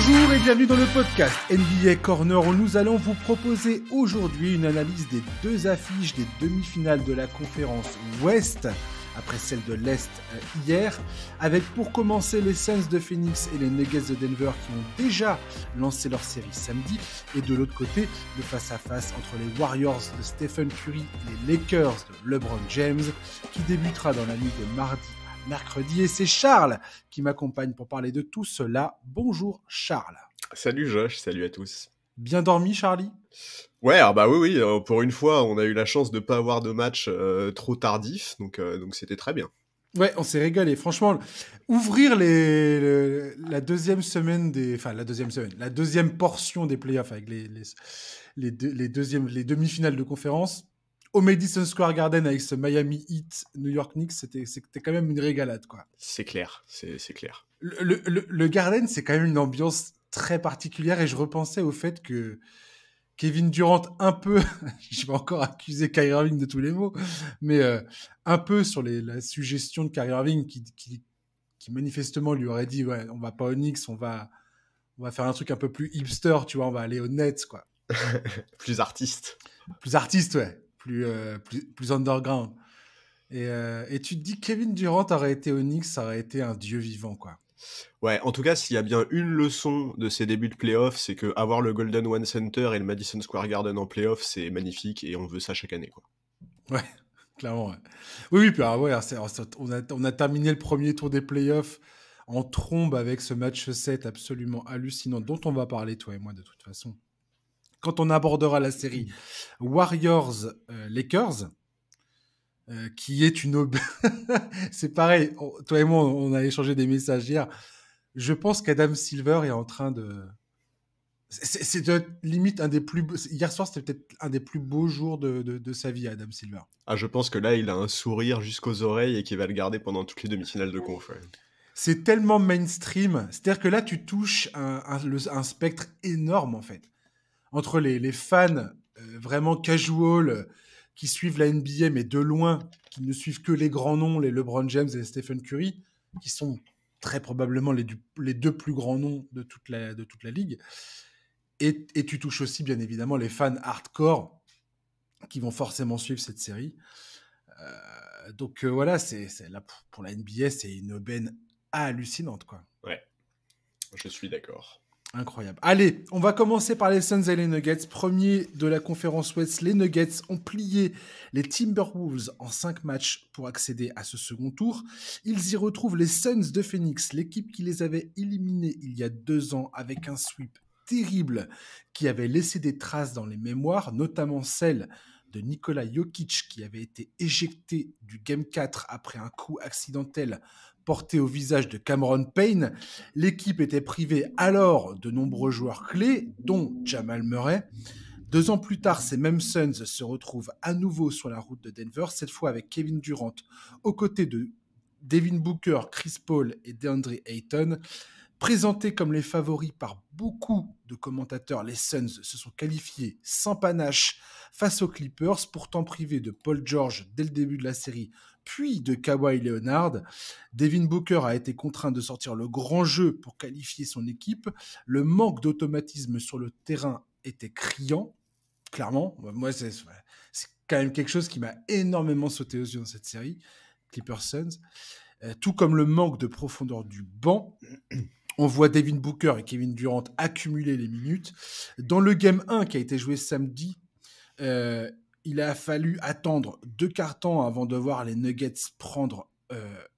Bonjour et bienvenue dans le podcast NBA Corner où nous allons vous proposer aujourd'hui une analyse des deux affiches des demi-finales de la conférence Ouest après celle de l'Est hier, avec pour commencer les Suns de Phoenix et les Nuggets de Denver qui ont déjà lancé leur série samedi, et de l'autre côté, le face-à-face entre les Warriors de Stephen Curry et les Lakers de LeBron James qui débutera dans la nuit de mardi à mercredi. Et c'est Charles qui m'accompagne pour parler de tout cela. Bonjour Charles. Salut Josh, salut à tous. Bien dormi Charlie ? Ouais, oui, pour une fois, on a eu la chance de pas avoir de match trop tardif, donc c'était très bien. Ouais, on s'est régalé. Franchement, ouvrir la deuxième semaine la deuxième portion des playoffs avec les demi-finales de conférence au Madison Square Garden avec ce Miami Heat New York Knicks, c'était quand même une régalade, quoi. C'est clair, c'est clair. Le Garden, c'est quand même une ambiance très particulière, et je repensais au fait que Kevin Durant, un peu, je vais encore accuser Kyrie Irving de tous les mots, mais un peu sur la suggestion de Kyrie Irving qui manifestement lui aurait dit ouais, on va pas au Knicks, on va faire un truc un peu plus hipster, tu vois, on va aller aux Nets, quoi. Plus artiste. Plus artiste, ouais, plus underground. Et tu te dis Kevin Durant aurait été au Knicks, ça aurait été un dieu vivant, quoi. Ouais, en tout cas, s'il y a bien une leçon de ces débuts de playoffs, c'est que avoir le Golden One Center et le Madison Square Garden en playoffs, c'est magnifique et on veut ça chaque année, quoi. Ouais, clairement. Ouais. Oui, puis ouais, on a terminé le premier tour des playoffs en trombe avec ce match 7 absolument hallucinant dont on va parler, toi et moi, de toute façon. Quand on abordera la série Warriors-Lakers, qui est une c'est pareil, toi et moi, on a échangé des messages hier. Je pense qu'Adam Silver est en train de... C'est limite un des plus... Hier soir, c'était peut-être un des plus beaux jours de sa vie, Adam Silver. Ah, je pense que là, il a un sourire jusqu'aux oreilles et qu'il va le garder pendant toutes les demi-finales de conf. Ouais. C'est tellement mainstream. C'est-à-dire que là, tu touches un spectre énorme, en fait. Entre les fans vraiment casual qui suivent la NBA, mais de loin, qui ne suivent que les grands noms, les LeBron James et les Stephen Curry, qui sont très probablement les deux plus grands noms de toute la ligue. Et tu touches aussi, bien évidemment, les fans hardcore qui vont forcément suivre cette série. Donc voilà, c'est là pour la NBA, c'est une aubaine hallucinante, quoi. Ouais, je suis d'accord. Incroyable. Allez, on va commencer par les Suns et les Nuggets. Premier de la conférence Ouest, les Nuggets ont plié les Timberwolves en 5 matchs pour accéder à ce second tour. Ils y retrouvent les Suns de Phoenix, l'équipe qui les avait éliminés il y a 2 ans avec un sweep terrible qui avait laissé des traces dans les mémoires, notamment celle de Nikola Jokic qui avait été éjecté du Game 4 après un coup accidentel porté au visage de Cameron Payne. L'équipe était privée alors de nombreux joueurs clés, dont Jamal Murray. 2 ans plus tard, ces mêmes Suns se retrouvent à nouveau sur la route de Denver, cette fois avec Kevin Durant aux côtés de Devin Booker, Chris Paul et DeAndre Ayton. Présentés comme les favoris par beaucoup de commentateurs, les Suns se sont qualifiés sans panache face aux Clippers, pourtant privés de Paul George dès le début de la série, puis de Kawhi Leonard. Devin Booker a été contraint de sortir le grand jeu pour qualifier son équipe. Le manque d'automatisme sur le terrain était criant, clairement. Moi, c'est quand même quelque chose qui m'a énormément sauté aux yeux dans cette série, Clippers-Suns. Tout comme le manque de profondeur du banc. On voit Devin Booker et Kevin Durant accumuler les minutes. Dans le Game 1 qui a été joué samedi, il a fallu attendre 2 quarts-temps avant de voir les Nuggets prendre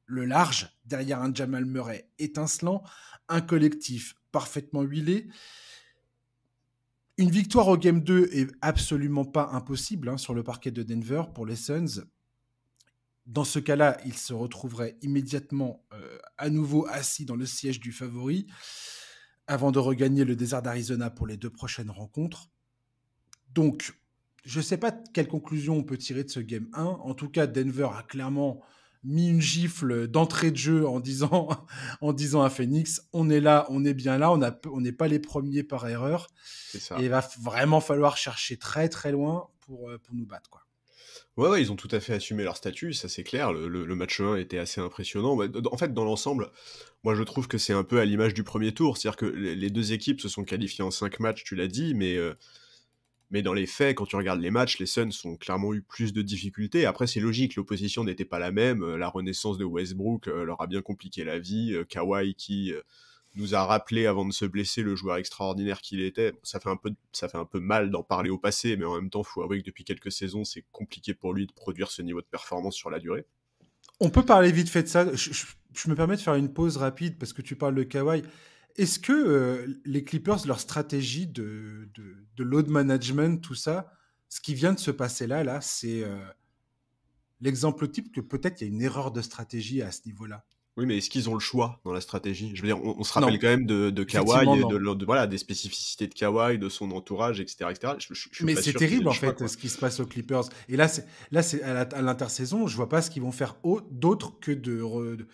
le large derrière un Jamal Murray étincelant, un collectif parfaitement huilé. Une victoire au Game 2 est absolument pas impossible sur le parquet de Denver pour les Suns. Dans ce cas-là, ils se retrouveraient immédiatement à nouveau assis dans le siège du favori avant de regagner le désert d'Arizona pour les 2 prochaines rencontres. Donc, je ne sais pas quelle conclusion on peut tirer de ce Game 1. En tout cas, Denver a clairement mis une gifle d'entrée de jeu en disant à Phoenix, on est là, on est bien là, on n'est pas les premiers par erreur. C'est ça. Et il va vraiment falloir chercher très très loin pour nous battre, quoi. Ouais, ils ont tout à fait assumé leur statut, ça c'est clair. Le match 1 était assez impressionnant. Bah, en fait, dans l'ensemble, moi je trouve que c'est un peu à l'image du premier tour. C'est-à-dire que les deux équipes se sont qualifiées en 5 matchs, tu l'as dit, mais dans les faits, quand tu regardes les matchs, les Suns ont clairement eu plus de difficultés. Après, c'est logique, l'opposition n'était pas la même. La renaissance de Westbrook leur a bien compliqué la vie. Kawhi qui nous a rappelé avant de se blesser le joueur extraordinaire qu'il était. Ça fait un peu mal d'en parler au passé, mais en même temps, il faut avouer que depuis quelques saisons, c'est compliqué pour lui de produire ce niveau de performance sur la durée. On peut parler vite fait de ça. Je me permets de faire une pause rapide parce que tu parles de Kawhi. Est-ce que les Clippers, leur stratégie de load management, tout ça, ce qui vient de se passer là, c'est l'exemple type que peut-être il y a une erreur de stratégie à ce niveau-là. Oui, mais est-ce qu'ils ont le choix dans la stratégie? Je veux dire, on se rappelle Non, quand même de Kawhi effectivement, et non. voilà, des spécificités de Kawhi, de son entourage, etc., etc. Je suis Mais pas c'est sûr qu'ils aient terrible le en choix, fait quoi. ce qui se passe aux Clippers. Et là, c'est à l'intersaison, je vois pas ce qu'ils vont faire d'autre que de,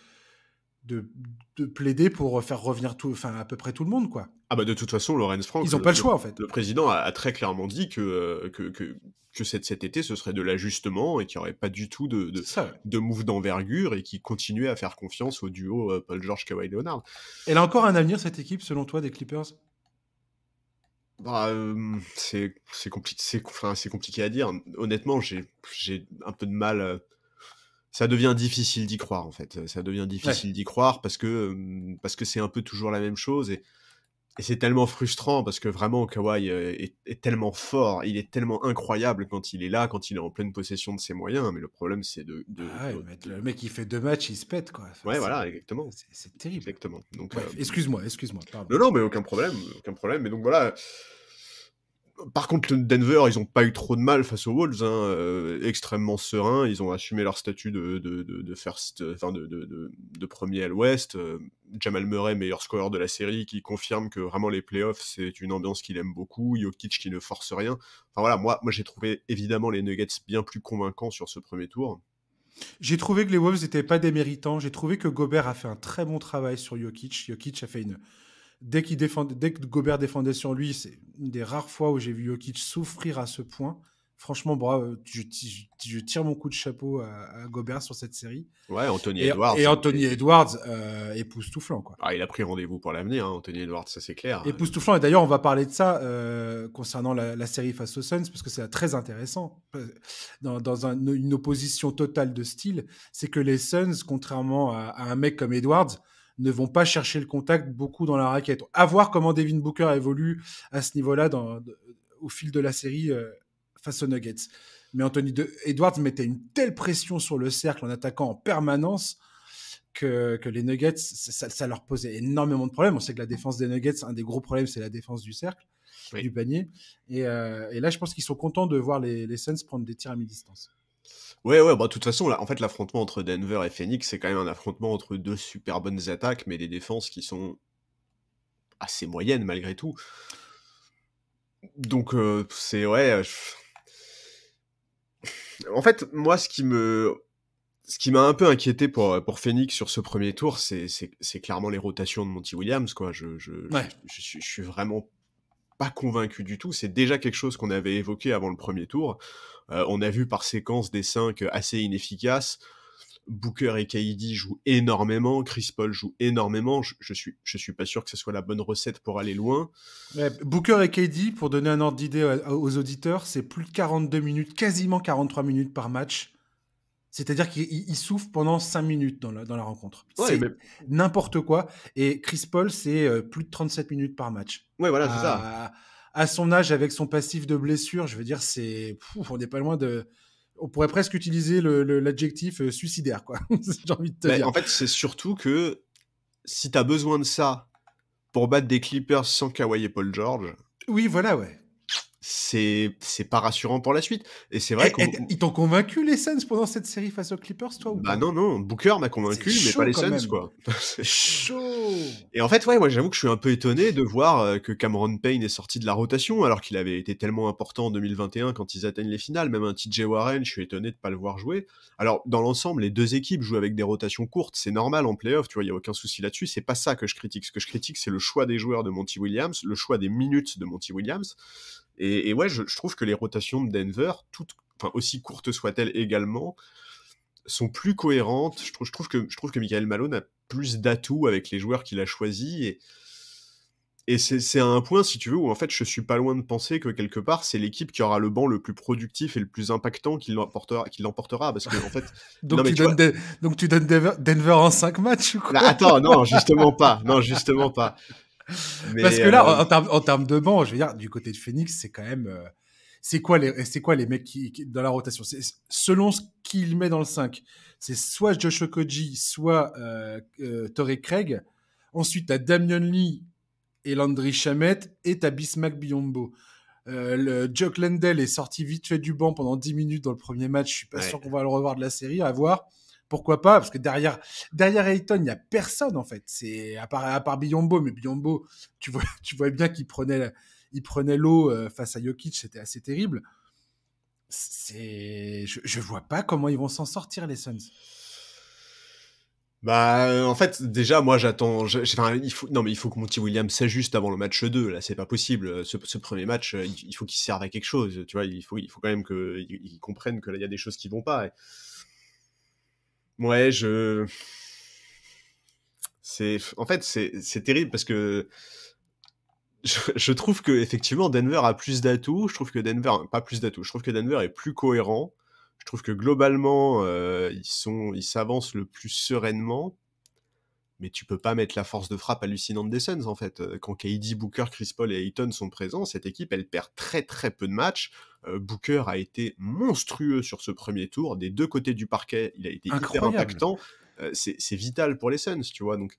de plaider pour faire revenir enfin à peu près tout le monde, quoi. Ah bah de toute façon, Lawrence Frank, Ils ont pas le choix en fait. le président a très clairement dit que cet été, ce serait de l'ajustement et qu'il n'y aurait pas du tout C'est ça. Ouais. de move d'envergure et qu'il continuait à faire confiance au duo Paul George, Kawhi Leonard. Elle a encore un avenir cette équipe selon toi des Clippers? Bah, c'est compliqué à dire. Honnêtement, j'ai un peu de mal. Ça devient difficile d'y croire en fait. Ça devient Ouais. difficile d'y croire parce que c'est un peu toujours la même chose et c'est tellement frustrant parce que vraiment Kawhi est tellement fort, il est tellement incroyable quand il est là, quand il est en pleine possession de ses moyens. Mais le problème c'est Bah ouais, le mec il fait 2 matchs, il se pète quoi. Enfin, ouais voilà exactement c'est terrible. exactement. Donc Bref, excuse-moi, pardon. non non mais aucun problème aucun problème. Mais donc voilà. Par contre, Denver, ils ont pas eu trop de mal face aux Wolves, hein, extrêmement sereins. Ils ont assumé leur statut de first, enfin de premier à l'Ouest. Jamal Murray, meilleur scoreur de la série, qui confirme que vraiment les playoffs, c'est une ambiance qu'il aime beaucoup. Jokic qui ne force rien. Enfin voilà, moi j'ai trouvé évidemment les Nuggets bien plus convaincants sur ce premier tour. J'ai trouvé que les Wolves n'étaient pas des méritants. J'ai trouvé que Gobert a fait un très bon travail sur Jokic. Jokic a fait une. Dès que Gobert défendait sur lui, c'est une des rares fois où j'ai vu Jokic souffrir à ce point. Franchement, bravo, je tire mon coup de chapeau à Gobert sur cette série. Ouais, Anthony Edwards, Et Anthony Edwards, époustouflant, quoi. il a pris rendez-vous pour l'avenir, hein, Anthony Edwards, ça c'est clair. Époustouflant. Et d'ailleurs, on va parler de ça concernant la série face aux Suns, parce que c'est très intéressant. Dans une opposition totale de style, c'est que les Suns, contrairement à un mec comme Edwards, ne vont pas chercher le contact beaucoup dans la raquette. À voir comment Devin Booker évolue à ce niveau-là au fil de la série face aux Nuggets. Mais Edwards mettait une telle pression sur le cercle en attaquant en permanence que les Nuggets, ça leur posait énormément de problèmes. On sait que la défense des Nuggets, un des gros problèmes, c'est la défense du cercle, Oui. du panier. Et là, je pense qu'ils sont contents de voir les Suns prendre des tirs à mi-distance. Ouais, bah, de toute façon, là, en fait, l'affrontement entre Denver et Phoenix, c'est quand même un affrontement entre deux super bonnes attaques, mais des défenses qui sont assez moyennes malgré tout. Donc, c'est, ouais. En fait, moi, ce qui m'a un peu inquiété pour Phoenix sur ce premier tour, c'est clairement les rotations de Monty Williams, quoi. Ouais. Je suis vraiment pas convaincu du tout. C'est déjà quelque chose qu'on avait évoqué avant le premier tour. On a vu par séquence des 5 assez inefficaces. Booker et KD jouent énormément, Chris Paul joue énormément. Je suis pas sûr que ce soit la bonne recette pour aller loin. Ouais, Booker et KD, pour donner un ordre d'idée aux auditeurs, c'est plus de 42 minutes, quasiment 43 minutes par match. C'est-à-dire qu'ils souffrent pendant 5 minutes dans la rencontre. Ouais, C'est n'importe quoi. Et Chris Paul, c'est plus de 37 minutes par match. ouais, voilà, c'est ça. À son âge, avec son passif de blessure, je veux dire, on n'est pas loin de. On pourrait presque utiliser l'adjectif suicidaire, quoi. J'ai envie de te dire. En fait, c'est surtout que si t'as besoin de ça pour battre des Clippers sans Kawhi et Paul George, Oui, voilà, ouais. c'est pas rassurant pour la suite. Et c'est vrai qu'on... Ils t'ont convaincu les Suns pendant cette série face aux Clippers, toi, ou Bah pas? non, Booker m'a convaincu, C'est mais pas chaud les quand Suns, même. quoi. Chaud. Et en fait, ouais, moi j'avoue que je suis un peu étonné de voir que Cameron Payne est sorti de la rotation, alors qu'il avait été tellement important en 2021 quand ils atteignent les finales. Même un TJ Warren, je suis étonné de pas le voir jouer. Alors, dans l'ensemble, les deux équipes jouent avec des rotations courtes, c'est normal en playoff, tu vois, il y a aucun souci là-dessus. C'est pas ça que je critique. Ce que je critique, c'est le choix des joueurs de Monty Williams, le choix des minutes de Monty Williams. Et ouais, je trouve que les rotations de Denver, enfin aussi courtes soient-elles également, sont plus cohérentes. Je trouve que Michael Malone a plus d'atouts avec les joueurs qu'il a choisis, et c'est à un point, si tu veux, où en fait je suis pas loin de penser que quelque part c'est l'équipe qui aura le banc le plus productif et le plus impactant qui l'emportera, parce que en fait Donc, non mais tu vois, donc tu donnes Denver en 5 matchs ou quoi? là, attends, non justement pas, Parce mais que là, en termes de banc, je veux dire, du côté de Phoenix, c'est quand même. C'est quoi les mecs dans la rotation? Selon ce qu'il met dans le 5, c'est soit Josh Okogie, soit Torrey Craig. Ensuite, t'as Damian Lee et Landry Shamet, et t'as Bismack Biyombo. Le Jock Landale est sorti vite fait du banc pendant 10 minutes dans le premier match. Je suis pas sûr qu'on va le revoir de la série. À voir. Pourquoi pas? Parce que derrière Ayton, il n'y a personne, en fait. C'est à part Biyombo. Mais Biyombo, tu vois bien qu'il prenait l'eau face à Jokic. C'était assez terrible. Je vois pas comment ils vont s'en sortir, les Suns. Bah, en fait, déjà, moi, j'attends. Enfin, il faut que Monty Williams s'ajuste avant le match 2. Là, c'est pas possible. Ce premier match, il faut qu'il serve à quelque chose. Tu vois, il faut quand même qu'ils comprennent que là, il y a des choses qui vont pas. Ouais, en fait, c'est terrible parce que je trouve que effectivement Denver a plus d'atouts. Je trouve que Denver pas plus d'atouts. Je trouve que Denver est plus cohérent. Je trouve que globalement, ils s'avancent le plus sereinement. Mais tu peux pas mettre la force de frappe hallucinante des Suns, en fait. Quand KD, Booker, Chris Paul et Ayton sont présents, cette équipe, elle perd très très peu de matchs. Booker a été monstrueux sur ce premier tour. Des deux côtés du parquet, il a été hyper impactant. C'est vital pour les Suns, tu vois. Donc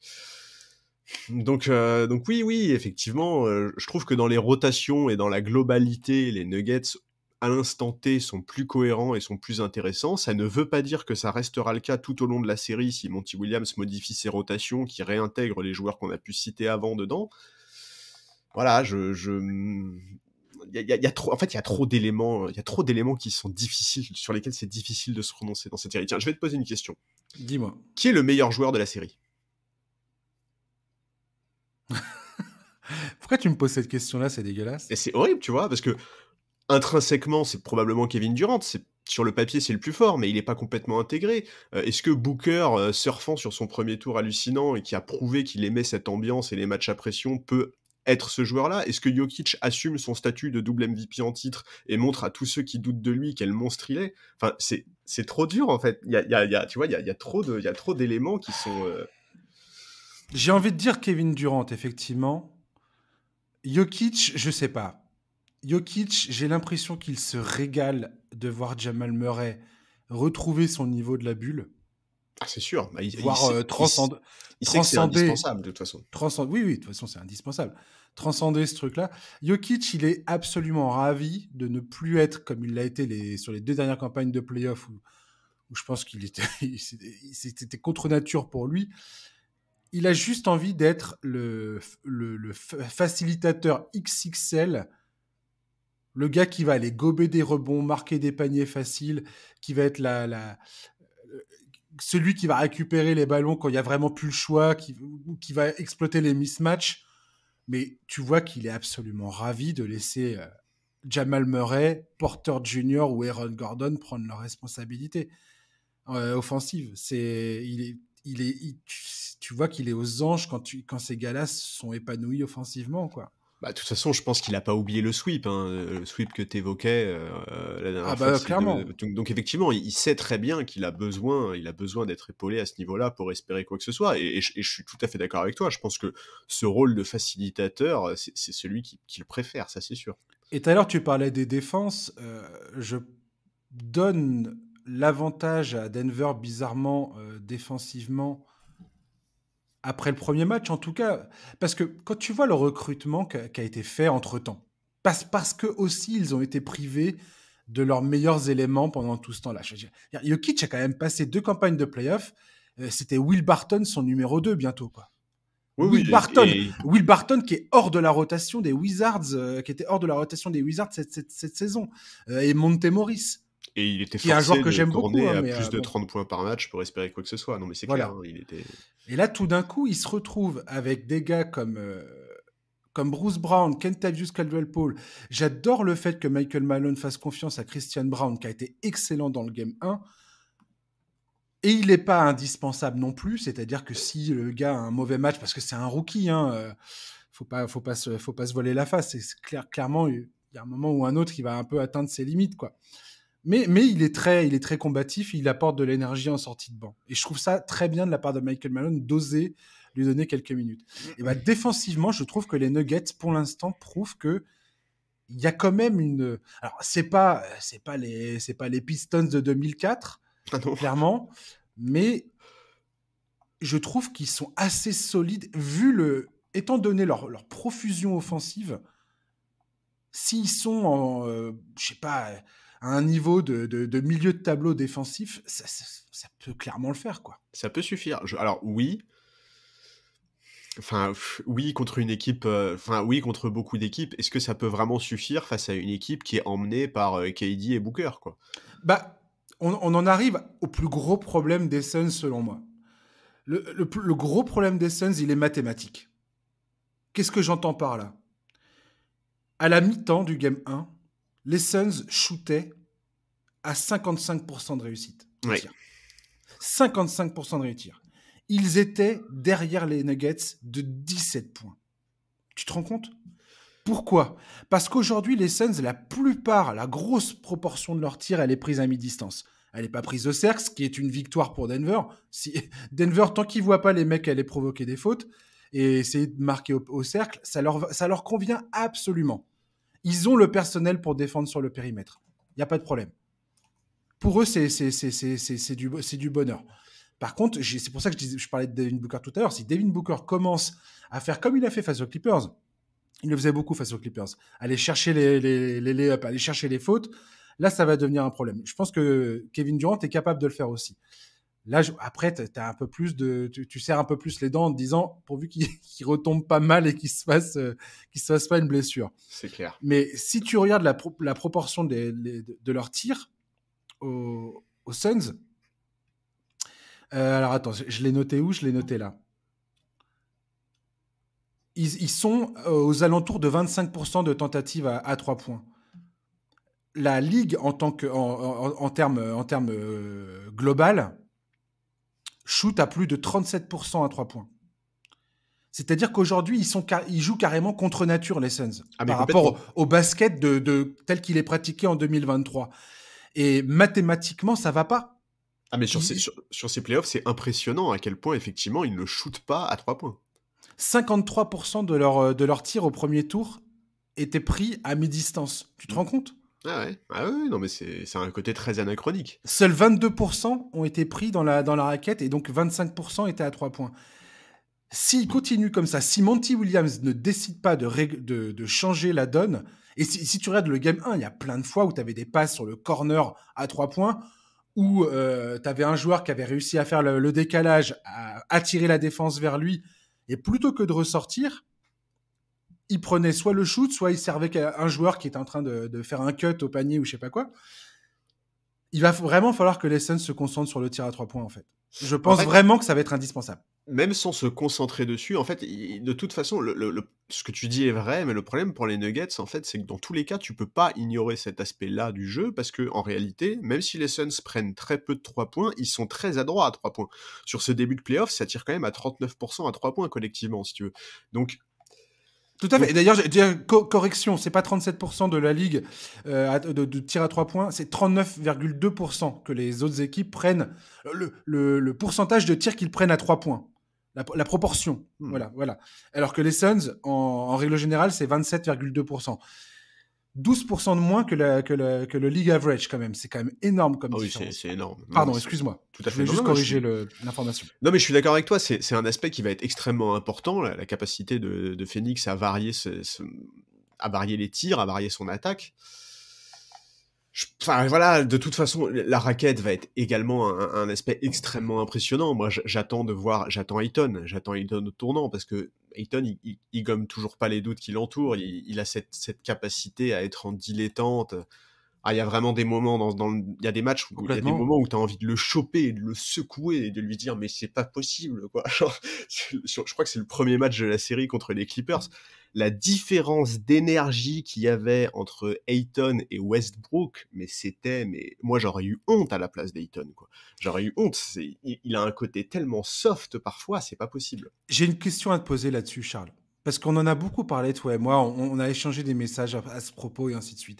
oui, effectivement, je trouve que dans les rotations et dans la globalité, les Nuggets à l'instant T sont plus cohérents et sont plus intéressants. Ça ne veut pas dire que ça restera le cas tout au long de la série si Monty Williams modifie ses rotations, qui réintègre les joueurs qu'on a pu citer avant dedans. Voilà, il y a trop d'éléments qui sont difficiles, sur lesquels c'est difficile de se prononcer dans cette série. Tiens, je vais te poser une question. Dis-moi. Qui est le meilleur joueur de la série? Pourquoi tu me poses cette question-là? C'est dégueulasse. Et c'est horrible, tu vois, parce que intrinsèquement, c'est probablement Kevin Durant. Sur le papier, c'est le plus fort, mais il n'est pas complètement intégré. Est-ce que Booker, surfant sur son premier tour hallucinant et qui a prouvé qu'il aimait cette ambiance et les matchs à pression, peut être ce joueur-là? Est-ce que Jokic assume son statut de double MVP en titre et montre à tous ceux qui doutent de lui quel monstre il est? Enfin, c'est trop dur, en fait. Tu vois, il y a trop d'éléments qui sont... J'ai envie de dire Kevin Durant, effectivement. Jokic, je sais pas. Jokic, j'ai l'impression qu'il se régale de voir Jamal Murray retrouver son niveau de la bulle. Ah, c'est sûr. Bah, il sait que c'est indispensable, de toute façon. Oui, de toute façon, c'est indispensable. Transcender ce truc-là. Jokic, il est absolument ravi de ne plus être comme il l'a été sur les 2 dernières campagnes de playoff où je pense c'était contre nature pour lui. Il a juste envie d'être le facilitateur XXL, le gars qui va aller gober des rebonds, marquer des paniers faciles, qui va être celui qui va récupérer les ballons quand il n'y a vraiment plus le choix, qui va exploiter les mismatchs. Mais tu vois qu'il est absolument ravi de laisser Jamal Murray, Porter Jr. ou Aaron Gordon prendre leurs responsabilités offensives. Tu vois qu'il est aux anges quand ces gars-là sont épanouis offensivement, quoi. Bah, de toute façon, je pense qu'il n'a pas oublié le sweep, le sweep que tu évoquais la dernière fois. Clairement. Donc effectivement, il sait très bien qu'il a besoin d'être épaulé à ce niveau-là pour espérer quoi que ce soit. Et je suis tout à fait d'accord avec toi. Je pense que ce rôle de facilitateur, c'est celui qu'il préfère, ça c'est sûr. Et tout à l'heure, tu parlais des défenses. Je donne l'avantage à Denver, bizarrement, défensivement, après le premier match, en tout cas, parce que quand tu vois le recrutement qui a été fait entre-temps, parce que aussi ils ont été privés de leurs meilleurs éléments pendant tout ce temps-là. Je veux dire, Jokic a quand même passé 2 campagnes de playoff. C'était Will Barton, son numéro 2, bientôt, quoi. Oui, Will Barton qui est hors de la rotation des Wizards, qui était hors de la rotation des Wizards cette saison. Et Monte Morris. Et il était forcé un joueur que j'aime beaucoup, à plus de 30 points par match pour espérer quoi que ce soit. Non, mais c'est clair. Et là, tout d'un coup, il se retrouve avec des gars comme comme Bruce Brown, Kentavious Caldwell-Pope. J'adore le fait que Michael Malone fasse confiance à Christian Brown, qui a été excellent dans le Game 1. Et il n'est pas indispensable non plus, c'est-à-dire que si le gars a un mauvais match, parce que c'est un rookie, faut pas se voler la face. Clairement, il y a un moment ou un autre qui va un peu atteindre ses limites, quoi. Mais il est très combatif, il apporte de l'énergie en sortie de banc. Et je trouve ça très bien de la part de Michael Malone d'oser lui donner quelques minutes. Et défensivement, je trouve que les Nuggets, pour l'instant, prouvent que il y a quand même une. Alors, c'est pas les Pistons de 2004, clairement, mais je trouve qu'ils sont assez solides étant donné leur profusion offensive. S'ils sont je sais pas, à un niveau de milieu de tableau défensif, ça peut clairement le faire, quoi. Ça peut suffire. Alors oui. Enfin, oui, contre une équipe, oui, contre beaucoup d'équipes. Est-ce que ça peut vraiment suffire face à une équipe qui est emmenée par KD et Booker, quoi? On en arrive au plus gros problème des Suns, selon moi. Le gros problème des Suns, il est mathématique. Qu'est-ce que j'entends par là? À la mi-temps du Game 1, les Suns shootaient à 55% de réussite. Oui. 55% de réussite. Ils étaient derrière les Nuggets de 17 points. Tu te rends compte? Pourquoi? Parce qu'aujourd'hui, les Suns, la grosse proportion de leurs tirs, elle est prise à mi-distance. Elle n'est pas prise au cercle, ce qui est une victoire pour Denver. Denver, tant qu'ils ne voient pas les mecs aller provoquer des fautes et essayer de marquer au cercle, ça leur convient absolument. Ils ont le personnel pour défendre sur le périmètre. Il n'y a pas de problème. Pour eux, c'est du bonheur. Par contre, c'est pour ça que je parlais de Devin Booker tout à l'heure. Si Devin Booker commence à faire comme il a fait face aux Clippers, il le faisait beaucoup face aux Clippers, aller chercher les lay-ups, aller chercher les fautes, là, ça va devenir un problème. Je pense que Kevin Durant est capable de le faire aussi. Là, après, t'as un peu plus tu serres un peu plus les dents en te disant, pourvu qu'il retombe pas mal et qu'il se fasse pas une blessure. C'est clair. Mais si tu regardes la proportion de leurs tirs aux Suns, alors attends, je l'ai noté où? Je l'ai noté là. Ils sont aux alentours de 25% de tentatives à 3 points. La ligue, en termes global, shoot à plus de 37% à 3 points. C'est-à-dire qu'aujourd'hui, ils jouent carrément contre nature, les Suns, par rapport au basket tel qu'il est pratiqué en 2023. Et mathématiquement, ça va pas. Ah, mais sur ces playoffs, c'est impressionnant à quel point, effectivement, ils ne shootent pas à 3 points. 53% de leurs tirs au premier tour étaient pris à mi-distance. Tu te rends compte? Ah ouais, non, mais c'est un côté très anachronique. Seuls 22% ont été pris dans la raquette et donc 25% étaient à 3 points. S'il continue comme ça, si Monty Williams ne décide pas de changer la donne, et si tu regardes le Game 1, il y a plein de fois où tu avais des passes sur le corner à 3 points, où tu avais un joueur qui avait réussi à faire le décalage, à attirer la défense vers lui, et plutôt que de ressortir, il prenait soit le shoot, soit il servait un joueur qui était en train de faire un cut au panier ou je sais pas quoi. Il va vraiment falloir que les Suns se concentrent sur le tir à 3 points, en fait. Je pense vraiment que ça va être indispensable. Même sans se concentrer dessus, en fait, de toute façon, ce que tu dis est vrai, mais le problème pour les Nuggets, en fait, c'est que dans tous les cas, tu peux pas ignorer cet aspect-là du jeu, parce que en réalité, même si les Suns prennent très peu de 3 points, ils sont très adroits à 3 points. Sur ce début de playoff, ça tire quand même à 39% à 3 points collectivement, si tu veux. Donc, tout à fait. Et d'ailleurs, correction, c'est pas 37% de la ligue de tir à 3 points, c'est 39,2% que les autres équipes prennent, le pourcentage de tirs qu'ils prennent à 3 points. La proportion. Voilà. Alors que les Suns, en règle générale, c'est 27,2%. 12% de moins que le league average, quand même. C'est quand même énorme comme différence. Oui, c'est énorme. Pardon, excuse-moi. Tout à fait. Je voulais juste corriger l'information. Non, mais je suis d'accord avec toi. C'est un aspect qui va être extrêmement important, la capacité de Phoenix à varier, à varier les tirs, à varier son attaque. Enfin, voilà, de toute façon, la raquette va être également un aspect extrêmement impressionnant. Moi, j'attends Ayton au tournant, parce que Ayton, il gomme toujours pas les doutes qui l'entourent. Il a cette capacité à être en dilettante, Ah, il y a vraiment des moments il y a des matchs où il y a des Complètement. moments où tu as envie de le choper et de le secouer et de lui dire: «Mais c'est pas possible, quoi». Genre, je crois que c'est le premier match de la série contre les Clippers. La différence d'énergie qu'il y avait entre Ayton et Westbrook, mais moi, j'aurais eu honte à la place d'Ayton, quoi. J'aurais eu honte. Il a un côté tellement soft parfois, c'est pas possible. J'ai une question à te poser là-dessus, Charles. Parce qu'on en a beaucoup parlé, toi et moi. On a échangé des messages à ce propos et ainsi de suite.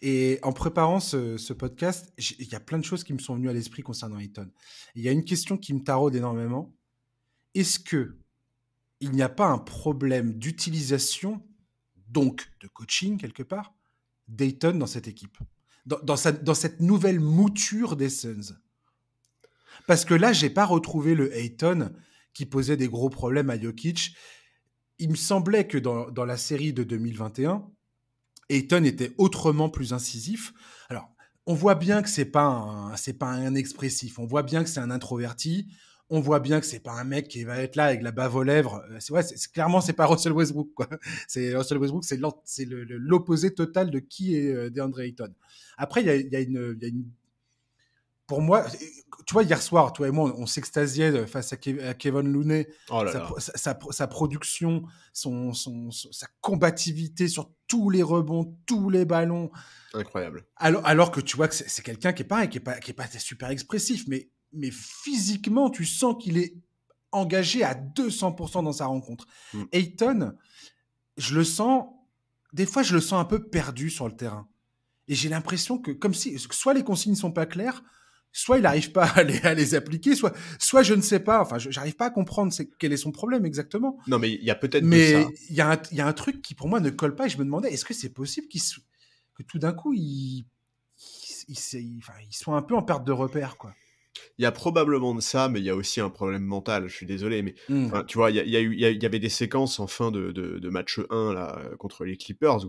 Et en préparant ce podcast, il y a plein de choses qui me sont venues à l'esprit concernant Ayton. Il y a une question qui me taraude énormément. Est-ce que il n'y a pas un problème d'utilisation, donc de coaching quelque part, d'Ayton dans cette équipe, dans cette nouvelle mouture des Suns? Parce que là, j'ai pas retrouvé le Ayton qui posait des gros problèmes à Jokic. Il me semblait que dans la série de 2021, Ayton était autrement plus incisif. Alors, on voit bien que c'est pas un expressif. On voit bien que c'est un introverti. On voit bien que c'est pas un mec qui va être là avec la bave aux lèvres. Clairement, c'est pas Russell Westbrook, quoi. C'est Russell Westbrook, c'est l'opposé total de qui est DeAndre Ayton. Après, il y a une pour moi, tu vois, hier soir, toi et moi, on s'extasiait face à Kevin Looney, Oh là là, sa production, sa combativité sur tous les rebonds, tous les ballons. incroyable. Alors que tu vois que c'est quelqu'un qui est pareil, qui est pas super expressif, mais physiquement, tu sens qu'il est engagé à 200% dans sa rencontre. Mmh. Ayton, je le sens, des fois, je le sens un peu perdu sur le terrain. Et j'ai l'impression que, comme si, soit les consignes sont pas claires, soit il n'arrive pas à les appliquer, soit je ne sais pas, enfin, j'arrive pas à comprendre quel est son problème exactement. Non, mais il y a peut-être de Mais ça. il y a un truc qui, pour moi, ne colle pas et je me demandais, est-ce que c'est possible que tout d'un coup, enfin, ils soient un peu en perte de repère, quoi. Il y a probablement de ça, mais il y a aussi un problème mental. Je suis désolé, mais Mm. enfin, tu vois, il y avait des séquences en fin de match 1 là, contre les Clippers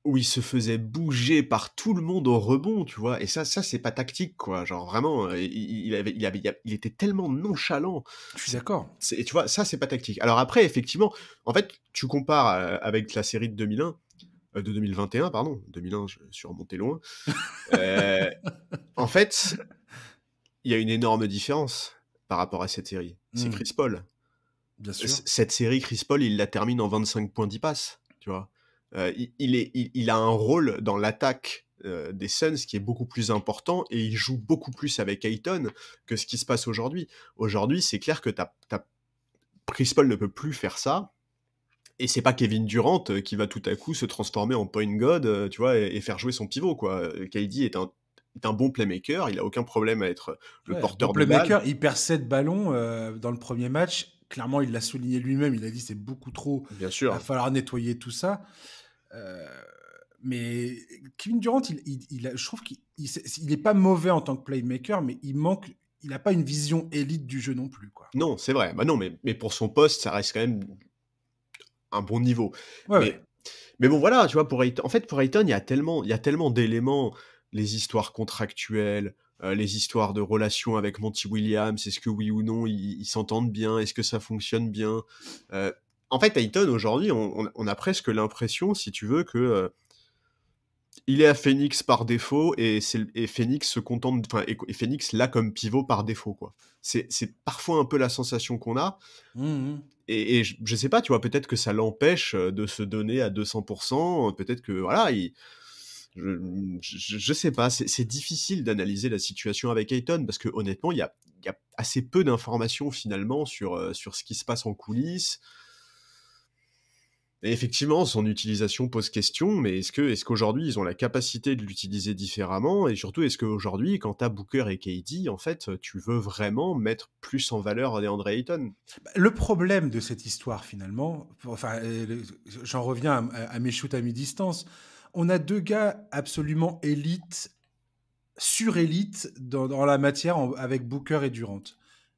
où il se faisait bouger par tout le monde au rebond, tu vois? Et ça c'est pas tactique, quoi. Genre vraiment, il était tellement nonchalant. Je suis C'est d'accord. tu vois, ça, c'est pas tactique. Alors après, effectivement, en fait, tu compares, avec la série de 2001, de 2021, pardon. 2001, je suis remonté loin. Heu, En fait, il y a une énorme différence par rapport à cette série. C'est Mm. Chris Paul. Bien sûr. Cette série, Chris Paul, il la termine en 25 points, 10 passes, tu vois? Il a un rôle dans l'attaque, des Suns qui est beaucoup plus important et il joue beaucoup plus avec Ayton que ce qui se passe aujourd'hui. Aujourd'hui, c'est clair que Chris Paul ne peut plus faire ça et c'est pas Kevin Durant, qui va tout à coup se transformer en point god, tu vois? Et faire jouer son pivot, quoi. KD est un bon playmaker, il a aucun problème à être le Ouais, bon porteur de balle. playmaker, il perd 7 ballons dans le premier match. Clairement, il l'a souligné lui-même. Il a dit c'est beaucoup trop. Bien Il va sûr. falloir nettoyer tout ça. Euh, mais Kevin Durant, je trouve qu'il est pas mauvais en tant que playmaker, mais il n'a pas une vision élite du jeu non plus, quoi. Non, c'est vrai. Bah non, mais pour son poste, ça reste quand même un bon niveau. Ouais, ouais. Mais bon, voilà, tu vois, pour Ayton, il y a tellement d'éléments, les histoires contractuelles, les histoires de relations avec Monty Williams, est-ce que oui ou non, ils s'entendent bien? Est-ce que ça fonctionne bien? Heu, En fait, Ayton, aujourd'hui, on a presque l'impression, si tu veux, que, il est à Phoenix par défaut et Phoenix se contente enfin et Phoenix l'a comme pivot par défaut, quoi. C'est parfois un peu la sensation qu'on a Mhm. et je sais pas, tu vois, peut-être que ça l'empêche, de se donner à 200, peut-être que voilà, je sais pas, c'est difficile d'analyser la situation avec Ayton parce que honnêtement, il y a assez peu d'informations finalement sur ce qui se passe en coulisses. Et effectivement, son utilisation pose question, mais est-ce qu'aujourd'hui, ils ont la capacité de l'utiliser différemment? Et surtout, est-ce qu'aujourd'hui, quand tu as Booker et KD, en fait, tu veux vraiment mettre plus en valeur DeAndre Ayton? Le problème de cette histoire, finalement, enfin, j'en reviens à mes shoots à mi-distance. On a deux gars absolument élites, surélite dans la matière avec Booker et Durant.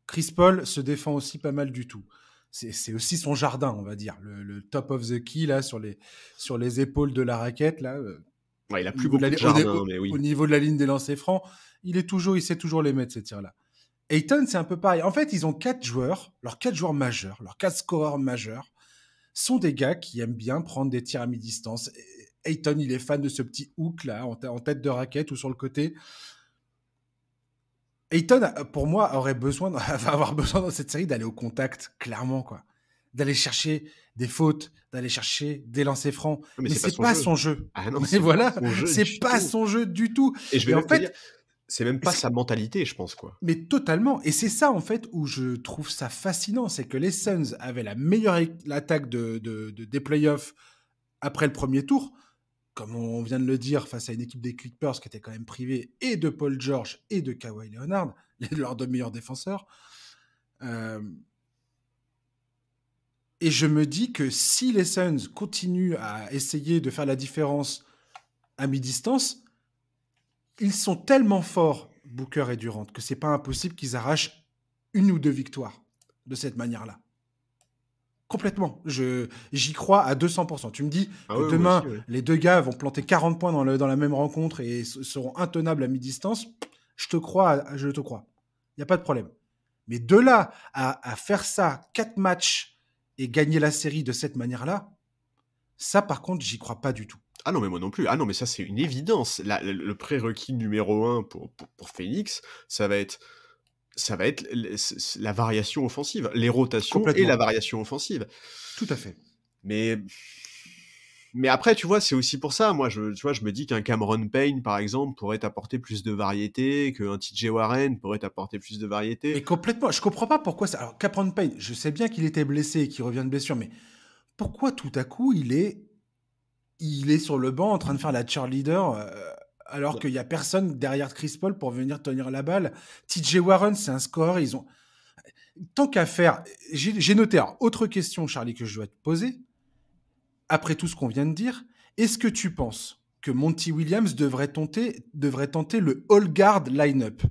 Chris Paul se défend aussi pas mal du tout. C'est aussi son jardin, on va dire. Le top of the key, là, sur les épaules de la raquette, là, Ouais, il a plus beaucoup de jardin, mais au oui. niveau de la ligne des lancers francs, il sait toujours les mettre, ces tirs-là. Ayton, c'est un peu pareil. En fait, ils ont leurs quatre joueurs majeurs, leurs quatre scoreurs majeurs, sont des gars qui aiment bien prendre des tirs à mi-distance. Ayton, il est fan de ce petit hook là, en tête de raquette ou sur le côté. Ayton, pour moi, aurait besoin, va avoir besoin dans cette série d'aller au contact, clairement, quoi. D'aller chercher des fautes, d'aller chercher des lancers francs. Mais Mais c'est pas c'est son pas jeu. son jeu. Ah non, Mais c'est pas voilà, son jeu c'est du pas tout. son jeu du tout. Et je vais Et en même te dire, fait, c'est même pas sa mentalité, je pense, quoi. mais totalement. Et c'est ça, en fait, où je trouve ça fascinant. C'est que les Suns avaient la meilleure attaque des playoffs après le premier tour. Comme on vient de le dire, face à une équipe des Clippers qui était quand même privée et de Paul George et de Kawhi Leonard, leurs deux meilleurs défenseurs. Et je me dis que si les Suns continuent à essayer de faire la différence à mi-distance, ils sont tellement forts, Booker et Durant, que c'est pas impossible qu'ils arrachent une ou deux victoires de cette manière-là. Complètement. J'y crois à 200%. Tu me dis que Ouais, moi demain, aussi, ouais. les deux gars vont planter 40 points dans la même rencontre et seront intenables à mi-distance. Je te crois. Il n'y a pas de problème. Mais de là à faire ça, 4 matchs et gagner la série de cette manière-là, ça, par contre, j'y crois pas du tout. Ah non, mais moi non plus. Ah non, mais ça, c'est une évidence. Le prérequis numéro 1 pour Phoenix, ça va être la variation offensive, les rotations et la variation offensive. Tout à fait. Mais après, tu vois, c'est aussi pour ça, moi, je me dis qu'un Cameron Payne, par exemple, pourrait apporter plus de variété, qu'un TJ Warren pourrait apporter plus de variété. Mais complètement. Je comprends pas pourquoi ça. Alors, Cameron Payne, je sais bien qu'il était blessé et qu'il revient de blessure, mais pourquoi tout à coup il est sur le banc en train de faire la cheerleader alors qu'il n'y a personne derrière Chris Paul pour venir tenir la balle. TJ Warren, c'est un score. Ils ont tant qu'à faire. J'ai noté. Alors, autre question, Charlie, que je dois te poser. Après tout ce qu'on vient de dire, est-ce que tu penses que Monty Williams devrait tenter le all guard line-up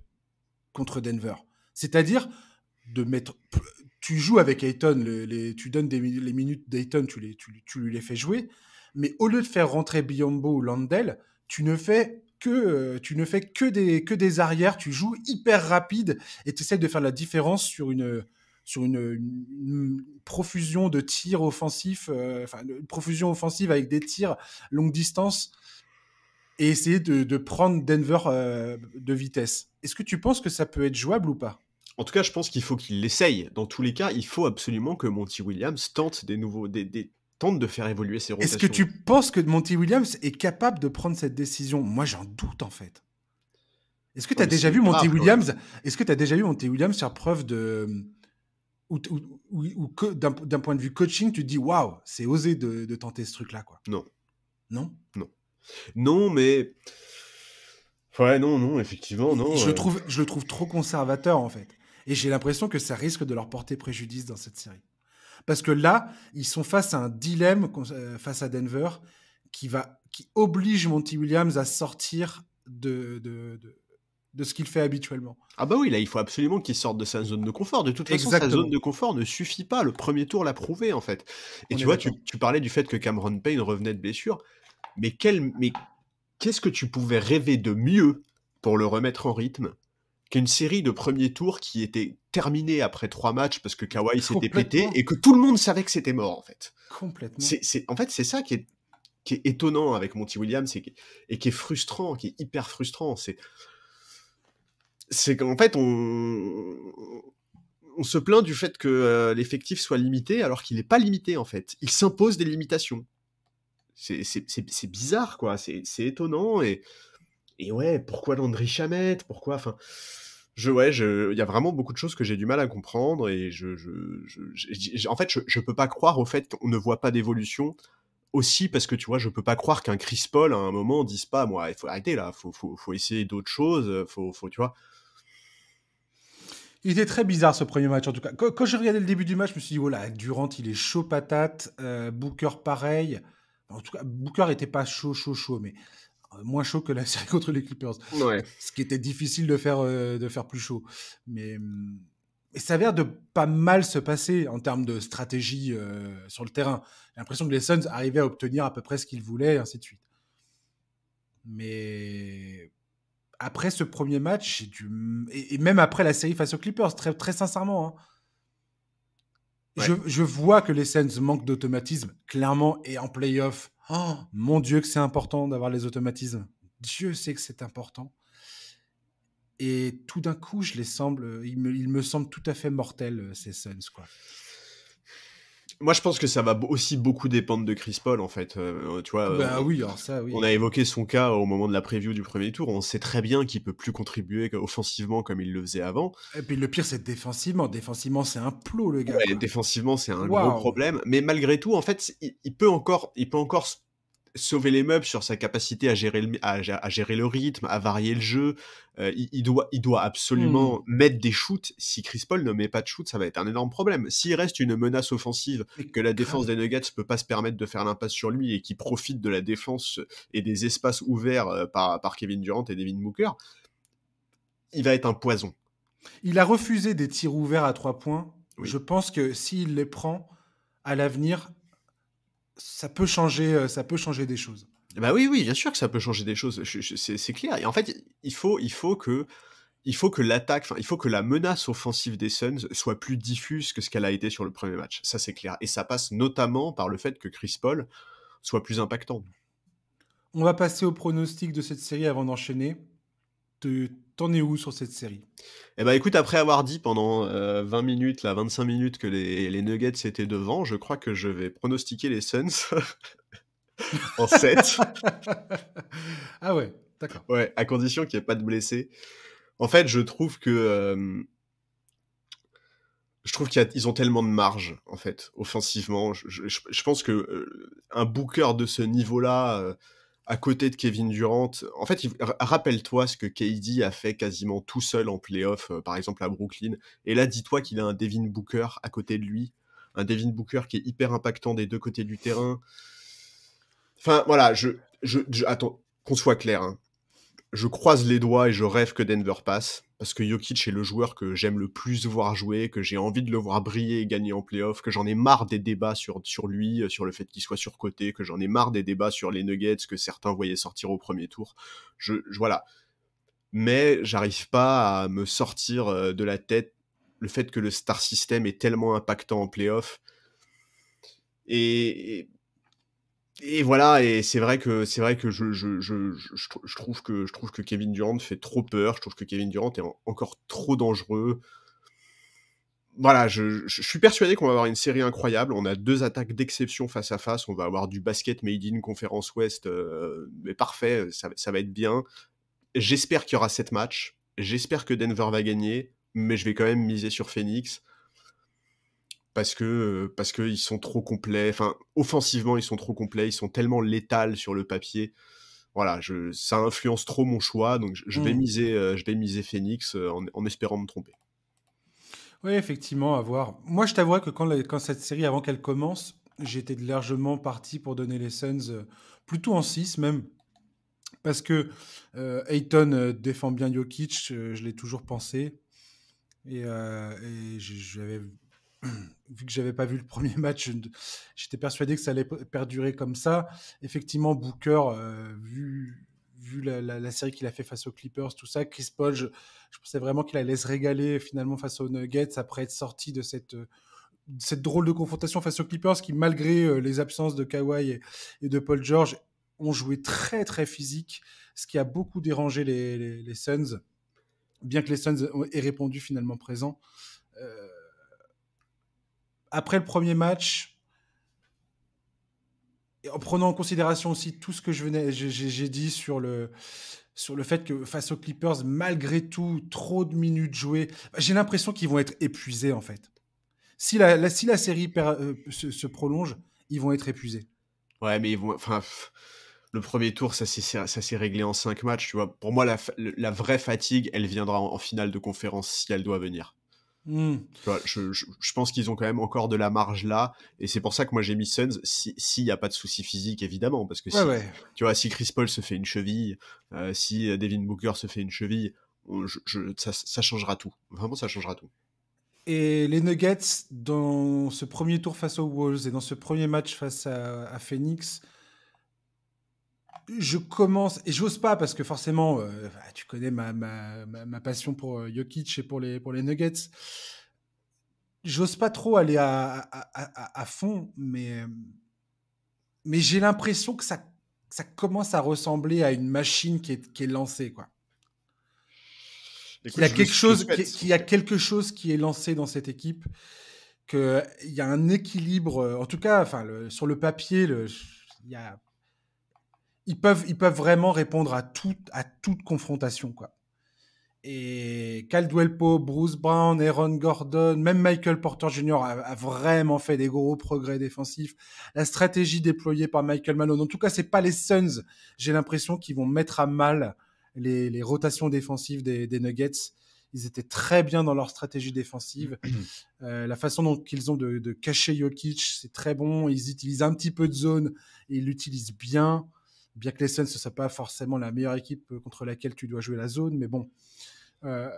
contre Denver? C'est-à-dire de mettre. Tu joues avec Ayton, tu donnes les minutes d'Ayton, tu lui les fais jouer, mais au lieu de faire rentrer Biyombo ou Landell, tu ne fais que des arrières, tu joues hyper rapide et tu essaies de faire la différence sur une profusion de tirs offensifs, une profusion offensive avec des tirs longue distance et essayer de prendre Denver de vitesse. Est-ce que tu penses que ça peut être jouable ou pas? En tout cas, je pense qu'il faut qu'il l'essaye. Dans tous les cas, il faut absolument que Monty Williams tente tente de faire évoluer ses rotations. Est-ce que tu penses que Monty Williams est capable de prendre cette décision? Moi, j'en doute, en fait. Est-ce que tu as déjà vu Monty Williams? Est-ce que tu as déjà vu Monty Williams faire preuve de ou d'un point de vue coaching, tu te dis waouh, c'est osé de tenter ce truc-là, quoi. Non. Non. Non, mais ouais, non, effectivement, non. Je le trouve trop conservateur, en fait. Et j'ai l'impression que ça risque de leur porter préjudice dans cette série. Parce que là, ils sont face à un dilemme face à Denver qui oblige Monty Williams à sortir de ce qu'il fait habituellement. Ah bah oui, là, il faut absolument qu'il sorte de sa zone de confort. De toute façon, sa zone de confort ne suffit pas. Le premier tour l'a prouvé, en fait. Et tu vois, tu parlais du fait que Cameron Payne revenait de blessure. Mais qu'est-ce que tu pouvais rêver de mieux pour le remettre en rythme qu'une série de premier tour qui était terminée après 3 matchs parce que Kawhi s'était pété et que tout le monde savait que c'était mort, en fait. Complètement. En fait, c'est ça qui est étonnant avec Monty Williams et qui est frustrant, qui est hyper frustrant. C'est qu'en fait, on se plaint du fait que l'effectif soit limité alors qu'il n'est pas limité, en fait. Il s'impose des limitations. C'est bizarre, quoi. C'est étonnant. Et ouais, pourquoi Landry Shamet? Pourquoi... Enfin, il y a vraiment beaucoup de choses que j'ai du mal à comprendre. Et en fait, je peux pas croire au fait qu'on ne voit pas d'évolution. Aussi parce que, tu vois, je peux pas croire qu'un Chris Paul, à un moment, dise pas, moi, il faut arrêter, là. Faut essayer d'autres choses. Tu vois... Il était très bizarre ce premier match en tout cas. Quand j'ai regardé le début du match, je me suis dit, oh là, Durant, il est chaud patate. Booker, pareil. En tout cas, Booker n'était pas chaud, mais moins chaud que la série contre les Clippers. Ouais. Ce qui était difficile de faire plus chaud. Mais ça a l'air de pas mal se passer en termes de stratégie sur le terrain. J'ai l'impression que les Suns arrivaient à obtenir à peu près ce qu'ils voulaient, et ainsi de suite. Mais... après ce premier match, et même après la série face aux Clippers, très, très sincèrement, hein, ouais. je vois que les Suns manquent d'automatisme, clairement, et en play-off, Oh, mon Dieu que c'est important d'avoir les automatismes. Dieu sait que c'est important. Et tout d'un coup, il me semble tout à fait mortel, ces Suns, quoi. Moi, je pense que ça va aussi beaucoup dépendre de Chris Paul, en fait. Tu vois, Bah oui, alors ça, on oui. a évoqué son cas au moment de la preview du premier tour. On sait très bien qu'il peut plus contribuer offensivement comme il le faisait avant. Et puis le pire, c'est défensivement. Défensivement, c'est un plot, le gars, Ouais, quoi. défensivement, c'est un gros Waouh! problème. Mais malgré tout, en fait, il peut encore sauver les meubles sur sa capacité à gérer à gérer le rythme, à varier le jeu. Il doit Hmm. absolument mettre des shoots. Si Chris Paul ne met pas de shoot, ça va être un énorme problème. S'il reste une menace offensive, Mais que la défense grave. des Nuggets peut pas se permettre de faire l'impasse sur lui et qui profite de la défense et des espaces ouverts par Kevin Durant et Devin Booker, il va être un poison. Il a refusé des tirs ouverts à 3 points. Je Oui. pense que s'il les prend à l'avenir, ça peut changer des choses. Bah oui, oui, bien sûr que ça peut changer des choses. C'est clair. Et en fait, il faut que l'attaque, enfin, il faut que la menace offensive des Suns soit plus diffuse que ce qu'elle a été sur le premier match. Ça, c'est clair. Et ça passe notamment par le fait que Chris Paul soit plus impactant. On va passer au pronostic de cette série avant d'enchaîner. T'en es où sur cette série? Et bah écoute, après avoir dit pendant 20 minutes, là, 25 minutes que les Nuggets étaient devant, je crois que je vais pronostiquer les Suns en 7. Ah ouais, d'accord. Ouais, à condition qu'il n'y ait pas de blessés. En fait, je trouve qu'ils ont tellement de marge, en fait, offensivement. Je pense que un Booker de ce niveau-là, à côté de Kevin Durant, en fait, rappelle-toi ce que KD a fait quasiment tout seul en playoff, par exemple à Brooklyn. Et là, dis-toi qu'il a un Devin Booker à côté de lui, un Devin Booker qui est hyper impactant des deux côtés du terrain. Enfin, voilà, attends, qu'on soit clair, hein. Je croise les doigts et je rêve que Denver passe, parce que Jokic est le joueur que j'aime le plus voir jouer, que j'ai envie de le voir briller et gagner en playoff, que j'en ai marre des débats sur lui, sur le fait qu'il soit surcoté, que j'en ai marre des débats sur les Nuggets que certains voyaient sortir au premier tour. Voilà. Mais j'arrive pas à me sortir de la tête le fait que le star system est tellement impactant en playoff. Et, et voilà, et c'est vrai que je trouve que Kevin Durant fait trop peur. Je trouve que Kevin Durant est encore trop dangereux. Voilà, je suis persuadé qu'on va avoir une série incroyable. On a deux attaques d'exception face à face. On va avoir du basket made in Conference Ouest, mais parfait. Ça va être bien. J'espère qu'il y aura 7 matchs. J'espère que Denver va gagner, mais je vais quand même miser sur Phoenix parce que ils sont trop complets. Enfin, offensivement, ils sont trop complets. Ils sont tellement létals sur le papier. Voilà, ça influence trop mon choix, donc Hmm. je vais miser Phoenix en espérant me tromper. Oui, effectivement, à voir. Moi, je t'avoue que quand cette série, avant qu'elle commence, j'étais largement parti pour donner les Suns plutôt en 6 même. Parce que Ayton défend bien Jokic, je l'ai toujours pensé. Et j'avais vu que j'avais pas vu le premier match, j'étais persuadé que ça allait perdurer comme ça. Effectivement, Booker, vu la série qu'il a fait face aux Clippers, tout ça, Chris Paul, je pensais vraiment qu'il allait se régaler finalement face aux Nuggets après être sorti de cette drôle de confrontation face aux Clippers qui, malgré les absences de Kawhi et de Paul George, ont joué très très physique, ce qui a beaucoup dérangé les Suns, bien que les Suns aient répondu finalement présent. Euh, Après le premier match, et en prenant en considération aussi tout ce que j'ai dit sur le fait que face aux Clippers, malgré tout, trop de minutes jouées, j'ai l'impression qu'ils vont être épuisés en fait. Si la série se prolonge, ils vont être épuisés. Ouais, mais enfin, le premier tour, ça s'est réglé en 5 matchs, tu vois. Pour moi, la vraie fatigue, elle viendra en finale de conférence si elle doit venir. Hmm. Tu vois, je pense qu'ils ont quand même encore de la marge là, et c'est pour ça que moi j'ai mis Suns, s'il n'y a pas de souci physique, évidemment, parce que Ouais, si, ouais. tu vois, si Chris Paul se fait une cheville, si Devin Booker se fait une cheville, ça changera tout. Vraiment, ça changera tout. Et les Nuggets, dans ce premier tour face aux Wolves et dans ce premier match face à Phoenix, je commence, et j'ose pas parce que forcément, tu connais ma passion pour Jokic et pour les Nuggets. J'ose pas trop aller à fond, mais mais j'ai l'impression que ça commence à ressembler à une machine qui est lancée, quoi. Qu'il Écoute, y a je le quelque chose, souhaite. qu'il y a quelque chose qui est lancé dans cette équipe, qu'il y a un équilibre, en tout cas, enfin, sur le papier, il y a, ils peuvent vraiment répondre à toute confrontation, quoi. Et Caldwell Pope, Bruce Brown, Aaron Gordon, même Michael Porter Jr. a vraiment fait des gros progrès défensifs. La stratégie déployée par Michael Malone, en tout cas, c'est pas les Suns, j'ai l'impression, qu'ils vont mettre à mal les rotations défensives des Nuggets. Ils étaient très bien dans leur stratégie défensive. La façon dont ils ont de cacher Jokic, c'est très bon. Ils utilisent un petit peu de zone et ils l'utilisent bien. Bien que les Suns, ce ne soit pas forcément la meilleure équipe contre laquelle tu dois jouer la zone, mais bon. Euh,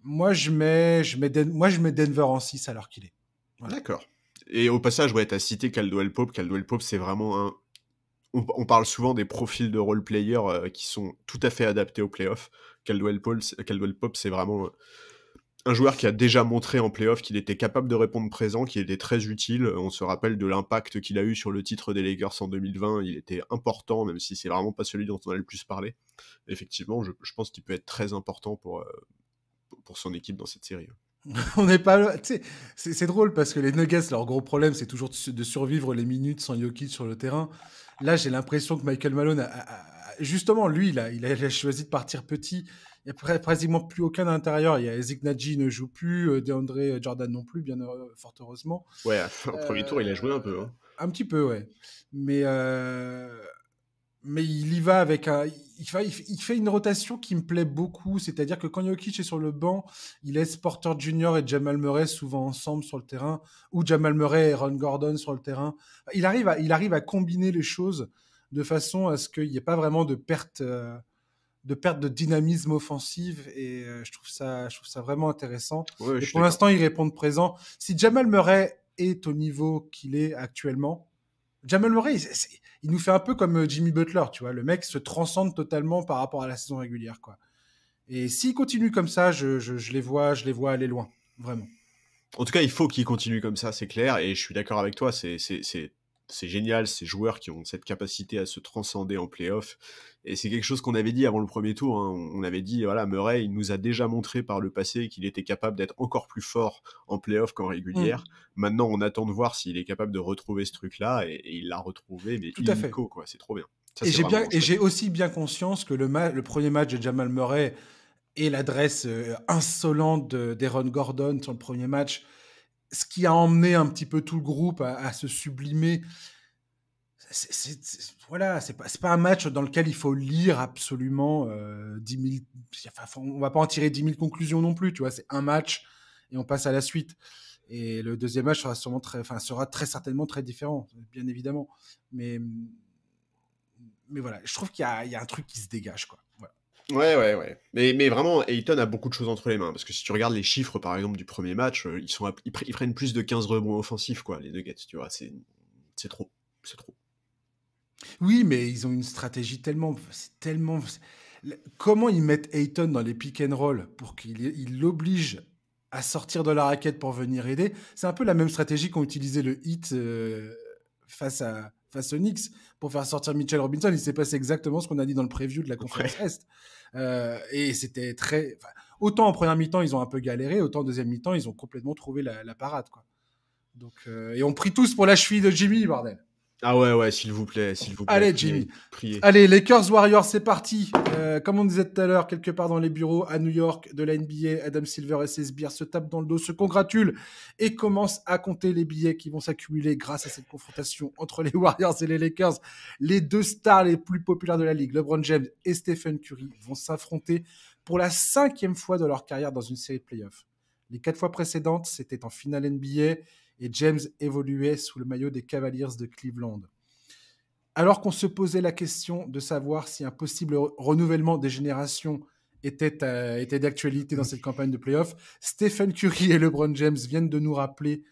moi, je mets Denver en 6 alors qu'il est. Voilà. D'accord. Et au passage, ouais, t'as cité Caldwell Pope. Caldwell Pope, c'est vraiment un... On parle souvent des profils de role-players qui sont tout à fait adaptés aux playoffs. Caldwell Pope, c'est vraiment un joueur qui a déjà montré en playoff qu'il était capable de répondre présent, qu'il était très utile. On se rappelle de l'impact qu'il a eu sur le titre des Lakers en 2020. Il était important, même si c'est vraiment pas celui dont on a le plus parlé. Effectivement, je pense qu'il peut être très important pour son équipe dans cette série. On n'est pas, tu sais, c'est drôle parce que les Nuggets, leur gros problème, c'est toujours de survivre les minutes sans Jokic sur le terrain. Là, j'ai l'impression que Michael Malone, justement, lui, il a choisi de partir petit. Il n'y a pratiquement plus aucun à l'intérieur. Il y a Ezek Nadji ne joue plus, DeAndre Jordan non plus, fort heureusement. Ouais, en premier tour, il a joué un peu. Hein. Un petit peu, ouais. Mais il y va avec il fait une rotation qui me plaît beaucoup, c'est-à-dire que quand Jokic est sur le banc, il laisse Porter Jr. et Jamal Murray souvent ensemble sur le terrain, ou Jamal Murray et Aaron Gordon sur le terrain. Il arrive à combiner les choses de façon à ce qu'il n'y ait pas vraiment de perte de dynamisme offensif, et je trouve ça vraiment intéressant. Ouais, et pour l'instant, ils répondent présent. Si Jamal Murray est au niveau qu'il est actuellement, Jamal Murray, il nous fait un peu comme Jimmy Butler, tu vois. Le mec se transcende totalement par rapport à la saison régulière, quoi. Et s'il continue comme ça, je les vois aller loin, vraiment. En tout cas, il faut qu'il continue comme ça, c'est clair. Et je suis d'accord avec toi, c'est génial, ces joueurs qui ont cette capacité à se transcender en play-off. Et c'est quelque chose qu'on avait dit avant le premier tour. Hein. On avait dit, voilà, Murray, il nous a déjà montré par le passé qu'il était capable d'être encore plus fort en play-off qu'en régulière. Maintenant, on attend de voir s'il est capable de retrouver ce truc-là. Et il l'a retrouvé, mais tout à fait. quoi. C'est trop bien. Ça, et j'ai aussi bien conscience que le premier match de Jamal Murray et l'adresse insolente d'Aaron Gordon sur le premier match, ce qui a emmené un petit peu tout le groupe à se sublimer. Voilà, c'est pas un match dans lequel il faut lire absolument 10 000. Enfin, on va pas en tirer 10 000 conclusions non plus, tu vois. C'est un match et on passe à la suite. Et le deuxième match sera très certainement très différent, bien évidemment. Mais voilà, je trouve qu'il y a un truc qui se dégage, quoi. Voilà. Ouais. Mais vraiment, Ayton a beaucoup de choses entre les mains. Parce que si tu regardes les chiffres, par exemple, du premier match, ils prennent plus de 15 rebonds offensifs, quoi, les Nuggets, tu vois. C'est trop. C'est trop. Oui, mais ils ont une stratégie tellement... Comment ils mettent Ayton dans les pick and roll pour qu'il l'oblige à sortir de la raquette pour venir aider? C'est un peu la même stratégie qu'ont utilisé le Heat face aux Knicks pour faire sortir Mitchell Robinson. Il s'est passé exactement ce qu'on a dit dans le preview de la conférence Est. Et c'était très... autant en première mi-temps, ils ont un peu galéré, autant en deuxième mi-temps, ils ont complètement trouvé la parade, quoi. Donc, et on prie tous pour la cheville de Jimmy, bordel. Ah ouais, s'il vous plaît. Allez, Jimmy. Priez. Allez, Lakers Warriors, c'est parti. Comme on disait tout à l'heure, quelque part dans les bureaux à New York de la NBA, Adam Silver et ses sbires se tapent dans le dos, se congratulent et commencent à compter les billets qui vont s'accumuler grâce à cette confrontation entre les Warriors et les Lakers. Les deux stars les plus populaires de la ligue, LeBron James et Stephen Curry, vont s'affronter pour la 5e fois de leur carrière dans une série de playoffs. Les 4 fois précédentes, c'était en finale NBA et James évoluait sous le maillot des Cavaliers de Cleveland. Alors qu'on se posait la question de savoir si un possible renouvellement des générations était d'actualité dans cette campagne de playoff, Stephen Curry et LeBron James viennent de nous rappeler,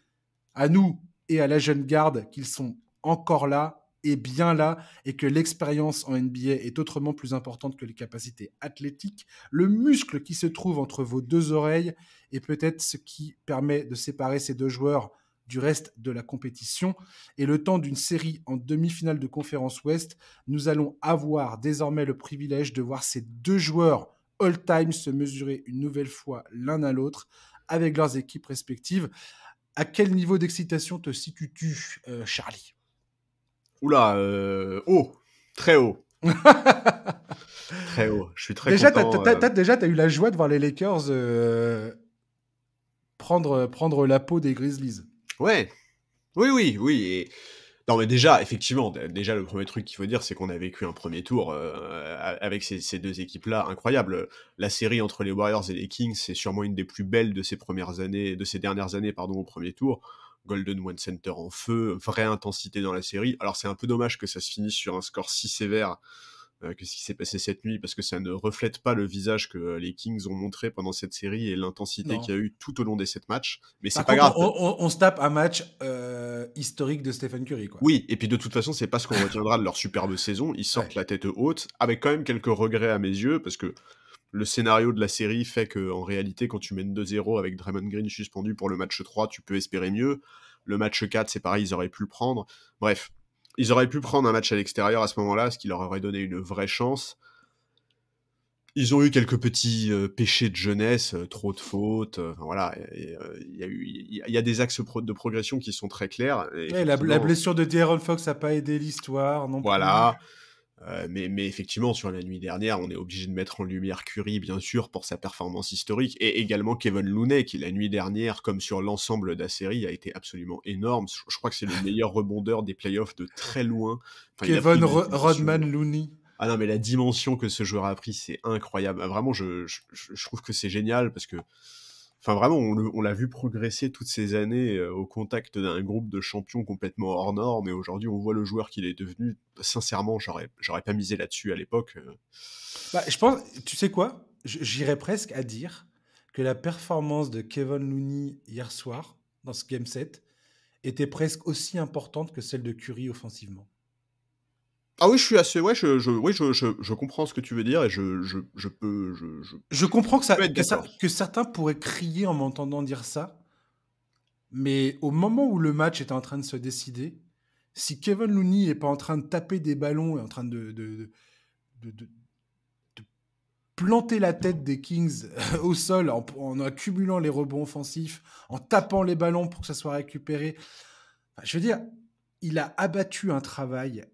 à nous et à la jeune garde, qu'ils sont encore là et bien là, et que l'expérience en NBA est autrement plus importante que les capacités athlétiques. Le muscle qui se trouve entre vos deux oreilles est peut-être ce qui permet de séparer ces deux joueurs du reste de la compétition. Et le temps d'une série en demi-finale de conférence Ouest, nous allons avoir désormais le privilège de voir ces deux joueurs all-time se mesurer une nouvelle fois l'un à l'autre avec leurs équipes respectives. À quel niveau d'excitation te situes-tu, Charlie? Oula, haut, très haut. Très haut. Je suis très Déjà, content. t'as eu la joie de voir les Lakers prendre la peau des Grizzlies. Ouais. Oui. Et... Non, mais déjà, effectivement, déjà, le premier truc qu'il faut dire, c'est qu'on a vécu un premier tour avec ces deux équipes-là incroyable. La série entre les Warriors et les Kings, c'est sûrement une des plus belles de ces dernières années, pardon, au premier tour. Golden One Center en feu, vraie intensité dans la série. Alors, c'est un peu dommage que ça se finisse sur un score si sévère que ce qui s'est passé cette nuit, parce que ça ne reflète pas le visage que les Kings ont montré pendant cette série et l'intensité qu'il y a eu tout au long des 7 matchs. Mais c'est pas grave. On se tape un match historique de Stephen Curry, quoi. Oui, et puis de toute façon, c'est pas ce qu'on retiendra de leur superbe saison. Ils sortent la tête haute, avec quand même quelques regrets à mes yeux, parce que le scénario de la série fait qu'en réalité, quand tu mènes 2-0 avec Draymond Green suspendu pour le match 3, tu peux espérer mieux. Le match 4, c'est pareil, ils auraient pu le prendre. Bref, ils auraient pu prendre un match à l'extérieur à ce moment-là, ce qui leur aurait donné une vraie chance. Ils ont eu quelques petits péchés de jeunesse, trop de fautes, voilà. Il y a des axes de progression qui sont très clairs. Ouais, la blessure de De'Aaron Fox n'a pas aidé l'histoire non plus. Voilà. Mais effectivement, sur la nuit dernière, on est obligé de mettre en lumière Curry, bien sûr, pour sa performance historique, et également Kevin Looney, qui la nuit dernière, comme sur l'ensemble de la série, a été absolument énorme. Je crois que c'est le meilleur rebondeur des playoffs de très loin. Enfin, Kevin Rodman Looney. Ah non, mais la dimension que ce joueur a pris, c'est incroyable. Vraiment, je trouve que c'est génial, parce que enfin, vraiment, on l'a vu progresser toutes ces années au contact d'un groupe de champions complètement hors norme, et aujourd'hui, on voit le joueur qu'il est devenu. Sincèrement, j'aurais pas misé là-dessus à l'époque. Bah, je pense, tu sais quoi? J'irais presque à dire que la performance de Kevin Looney hier soir, dans ce Game 7, était presque aussi importante que celle de Curry offensivement. Ah oui, je suis assez... Ouais, je comprends ce que tu veux dire, et je peux... Je comprends que que certains pourraient crier en m'entendant dire ça, mais au moment où le match était en train de se décider, si Kevin Looney n'est pas en train de taper des ballons et en train de planter la tête des Kings au sol en accumulant les rebonds offensifs, en tapant les ballons pour que ça soit récupéré, enfin, je veux dire, il a abattu un travail.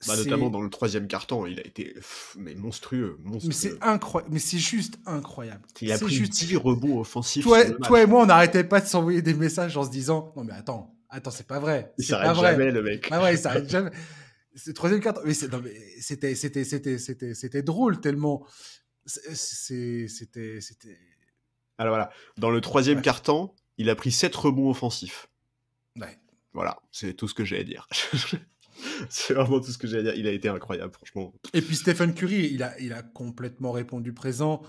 Notamment dans le troisième quart-temps, il a été mais monstrueux. Mais c'est incroyable, mais c'est juste incroyable. Il a pris 10 rebonds offensifs. Toi et moi, on n'arrêtait pas de s'envoyer des messages en se disant non mais attends, c'est pas vrai. Il s'arrête jamais, le mec. Ah ouais, il s'arrête jamais. C'est troisième quart-temps. Mais c'était drôle tellement. C'était. Alors voilà, dans le troisième quart-temps, il a pris 7 rebonds offensifs. Ouais. Voilà, c'est tout ce que j'ai à dire. C'est vraiment tout ce que j'ai à dire. Il a été incroyable, franchement. Et puis Stephen Curry, il a complètement répondu présent.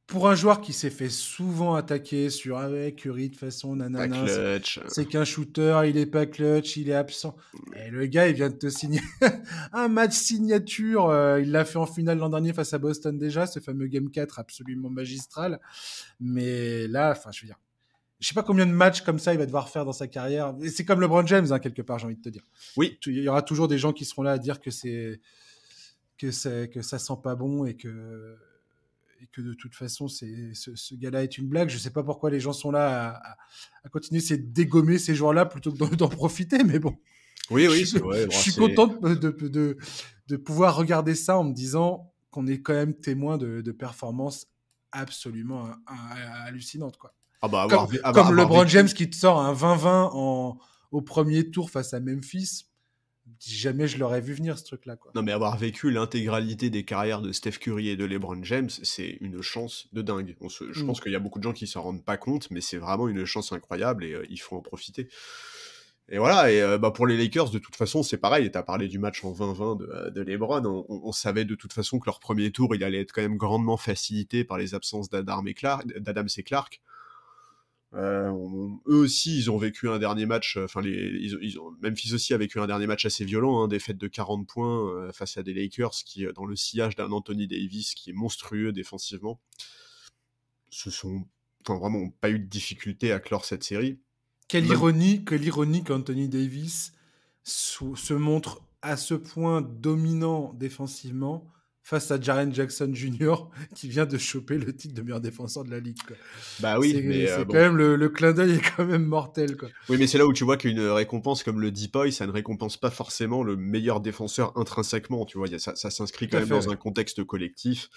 Pour un joueur qui s'est fait souvent attaquer sur Curry de façon nanana, c'est qu'un shooter, il est pas clutch, il est absent. Et le gars, il vient de te signer un match signature. Il l'a fait en finale l'an dernier face à Boston déjà, ce fameux Game 4 absolument magistral. Mais là, enfin, je veux dire, je sais pas combien de matchs comme ça il va devoir faire dans sa carrière. Et c'est comme LeBron James, hein, quelque part, j'ai envie de te dire. Oui. Il y aura toujours des gens qui seront là à dire que ça sent pas bon et que de toute façon, ce gars-là est une blague. Je sais pas pourquoi les gens sont là à continuer de dégommer ces joueurs-là plutôt que d'en profiter, mais bon. Oui, c'est vrai. Je suis content de pouvoir regarder ça en me disant qu'on est quand même témoin de performances absolument hallucinantes, quoi. Ah bah, comme LeBron James qui te sort un 20-20 au premier tour face à Memphis. Jamais je l'aurais vu venir, ce truc-là, quoi. Non, mais avoir vécu l'intégralité des carrières de Steph Curry et de LeBron James, c'est une chance de dingue. Je pense qu'il y a beaucoup de gens qui s'en rendent pas compte, mais c'est vraiment une chance incroyable, et il faut en profiter. Et voilà, et pour les Lakers, de toute façon, c'est pareil. T'as parlé du match en 20-20 de LeBron. On savait de toute façon que leur premier tour, il allait être quand même grandement facilité par les absences d'Adams et Clark. Eux aussi, ils ont vécu un dernier match. Memphis aussi a vécu un dernier match assez violent, hein, défaite de 40 points face à des Lakers qui, dans le sillage d'un Anthony Davis qui est monstrueux défensivement, vraiment pas eu de difficulté à clore cette série. Quelle ironie qu'Anthony Davis se montre à ce point dominant défensivement face à Jaren Jackson Jr. qui vient de choper le titre de meilleur défenseur de la ligue, quoi. Bah oui, mais C'est bon. quand même le clin d'œil est quand même mortel, quoi. Oui, mais c'est là où tu vois qu'une récompense comme le DPOY, ça ne récompense pas forcément le meilleur défenseur intrinsèquement, tu vois. Ça s'inscrit quand même dans un contexte collectif.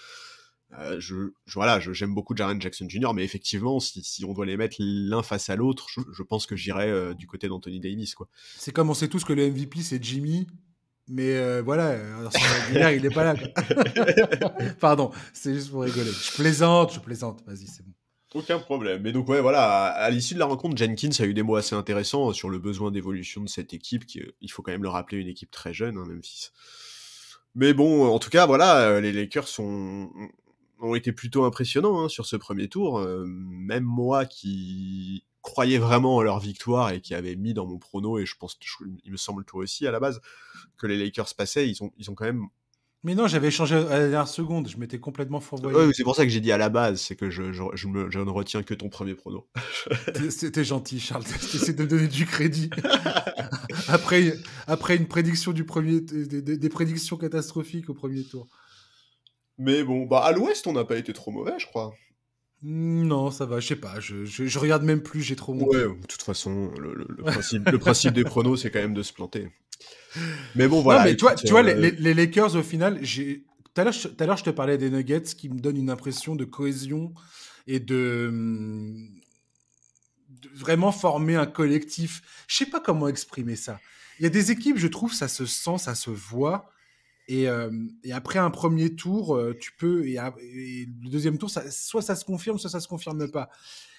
J'aime beaucoup Jaren Jackson Jr., mais effectivement, si on doit les mettre l'un face à l'autre, je pense que j'irais du côté d'Anthony Davis, quoi. C'est comme on sait tous que le MVP, c'est Jimmy, mais voilà, Aguilar, il est pas là, quoi. Pardon, c'est juste pour rigoler. Je plaisante, vas-y, c'est bon. Aucun problème. Mais donc, ouais, voilà, à l'issue de la rencontre, Jenkins a eu des mots assez intéressants sur le besoin d'évolution de cette équipe, qui, il faut quand même le rappeler, une équipe très jeune, hein, Memphis. Mais bon, en tout cas, voilà, les Lakers ont été plutôt impressionnants hein, sur ce premier tour. Même moi qui croyais vraiment en leur victoire et qui avait mis dans mon prono, et je pense, il me semble toi aussi à la base, que les Lakers passaient, ils ont quand même... Mais non, j'avais changé à la dernière seconde, je m'étais complètement fourvoyé. Ouais, c'est pour ça que j'ai dit à la base, c'est que je ne retiens que ton premier prono. C'était gentil, Charles, t'essaies de me donner du crédit. après une prédiction des prédictions catastrophiques au premier tour. Mais bon, bah à l'ouest, on n'a pas été trop mauvais, je crois. Non, ça va, je sais pas, je regarde même plus, j'ai trop honte. Ouais, de toute façon, le principe des pronos, c'est quand même de se planter. Mais bon, voilà. Non, mais tu vois les Lakers, au final, tout à l'heure, je te parlais des Nuggets qui me donnent une impression de cohésion et de vraiment former un collectif. Je sais pas comment exprimer ça. Il y a des équipes, je trouve, ça se sent, ça se voit. Et après un premier tour, tu peux... Et le deuxième tour, soit ça se confirme, soit ça se confirme pas.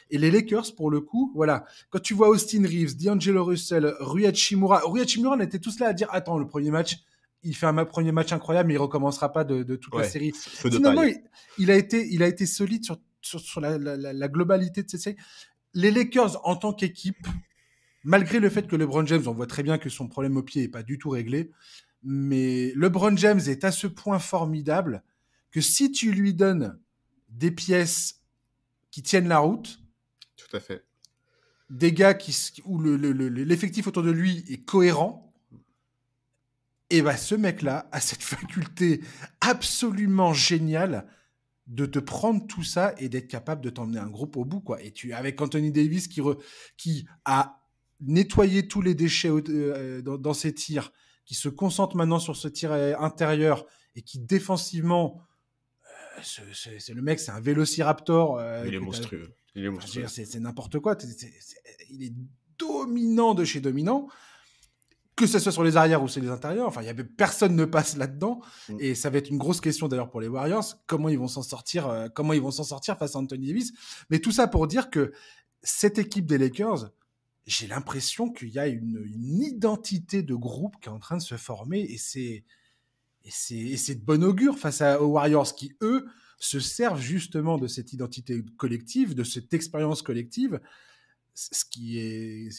Et les Lakers, pour le coup, voilà. Quand tu vois Austin Reeves, D'Angelo Russell, Rui Hachimura, on était tous là à dire, attends, le premier match, il fait un premier match incroyable, mais il recommencera pas de toute la série. Finalement, il a été solide sur la globalité de cette série. Les Lakers, en tant qu'équipe, malgré le fait que LeBron James, on voit très bien que son problème au pied n'est pas du tout réglé, mais LeBron James est à ce point formidable que si tu lui donnes des pièces qui tiennent la route, tout à fait, des gars où l'effectif autour de lui est cohérent, et bah ce mec-là a cette faculté absolument géniale de te prendre tout ça et d'être capable de t'emmener un groupe au bout, quoi. Et avec Anthony Davis qui a nettoyé tous les déchets dans ses tirs, qui se concentre maintenant sur ce tir intérieur et qui défensivement, c'est le mec, c'est un vélociraptor. Il est monstrueux. C'est n'importe quoi. Il est dominant de chez dominant. Que ce soit sur les arrières ou sur les intérieurs, enfin, personne ne passe là-dedans. Et ça va être une grosse question d'ailleurs pour les Warriors. Comment ils vont s'en sortir face à Anthony Davis. Mais tout ça pour dire que cette équipe des Lakers, j'ai l'impression qu'il y a une identité de groupe qui est en train de se former. Et c'est de bon augure face aux Warriors qui, eux, se servent justement de cette identité collective, de cette expérience collective. Ce qui est...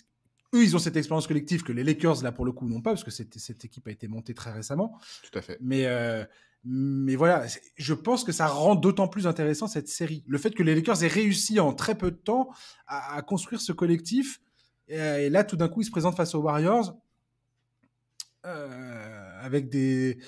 Eux, ils ont cette expérience collective que les Lakers, là, pour le coup, n'ont pas, parce que cette équipe a été montée très récemment. Tout à fait. Mais voilà, je pense que ça rend d'autant plus intéressant cette série. Le fait que les Lakers aient réussi en très peu de temps à construire ce collectif, et là, tout d'un coup, ils se présentent face aux Warriors avec des...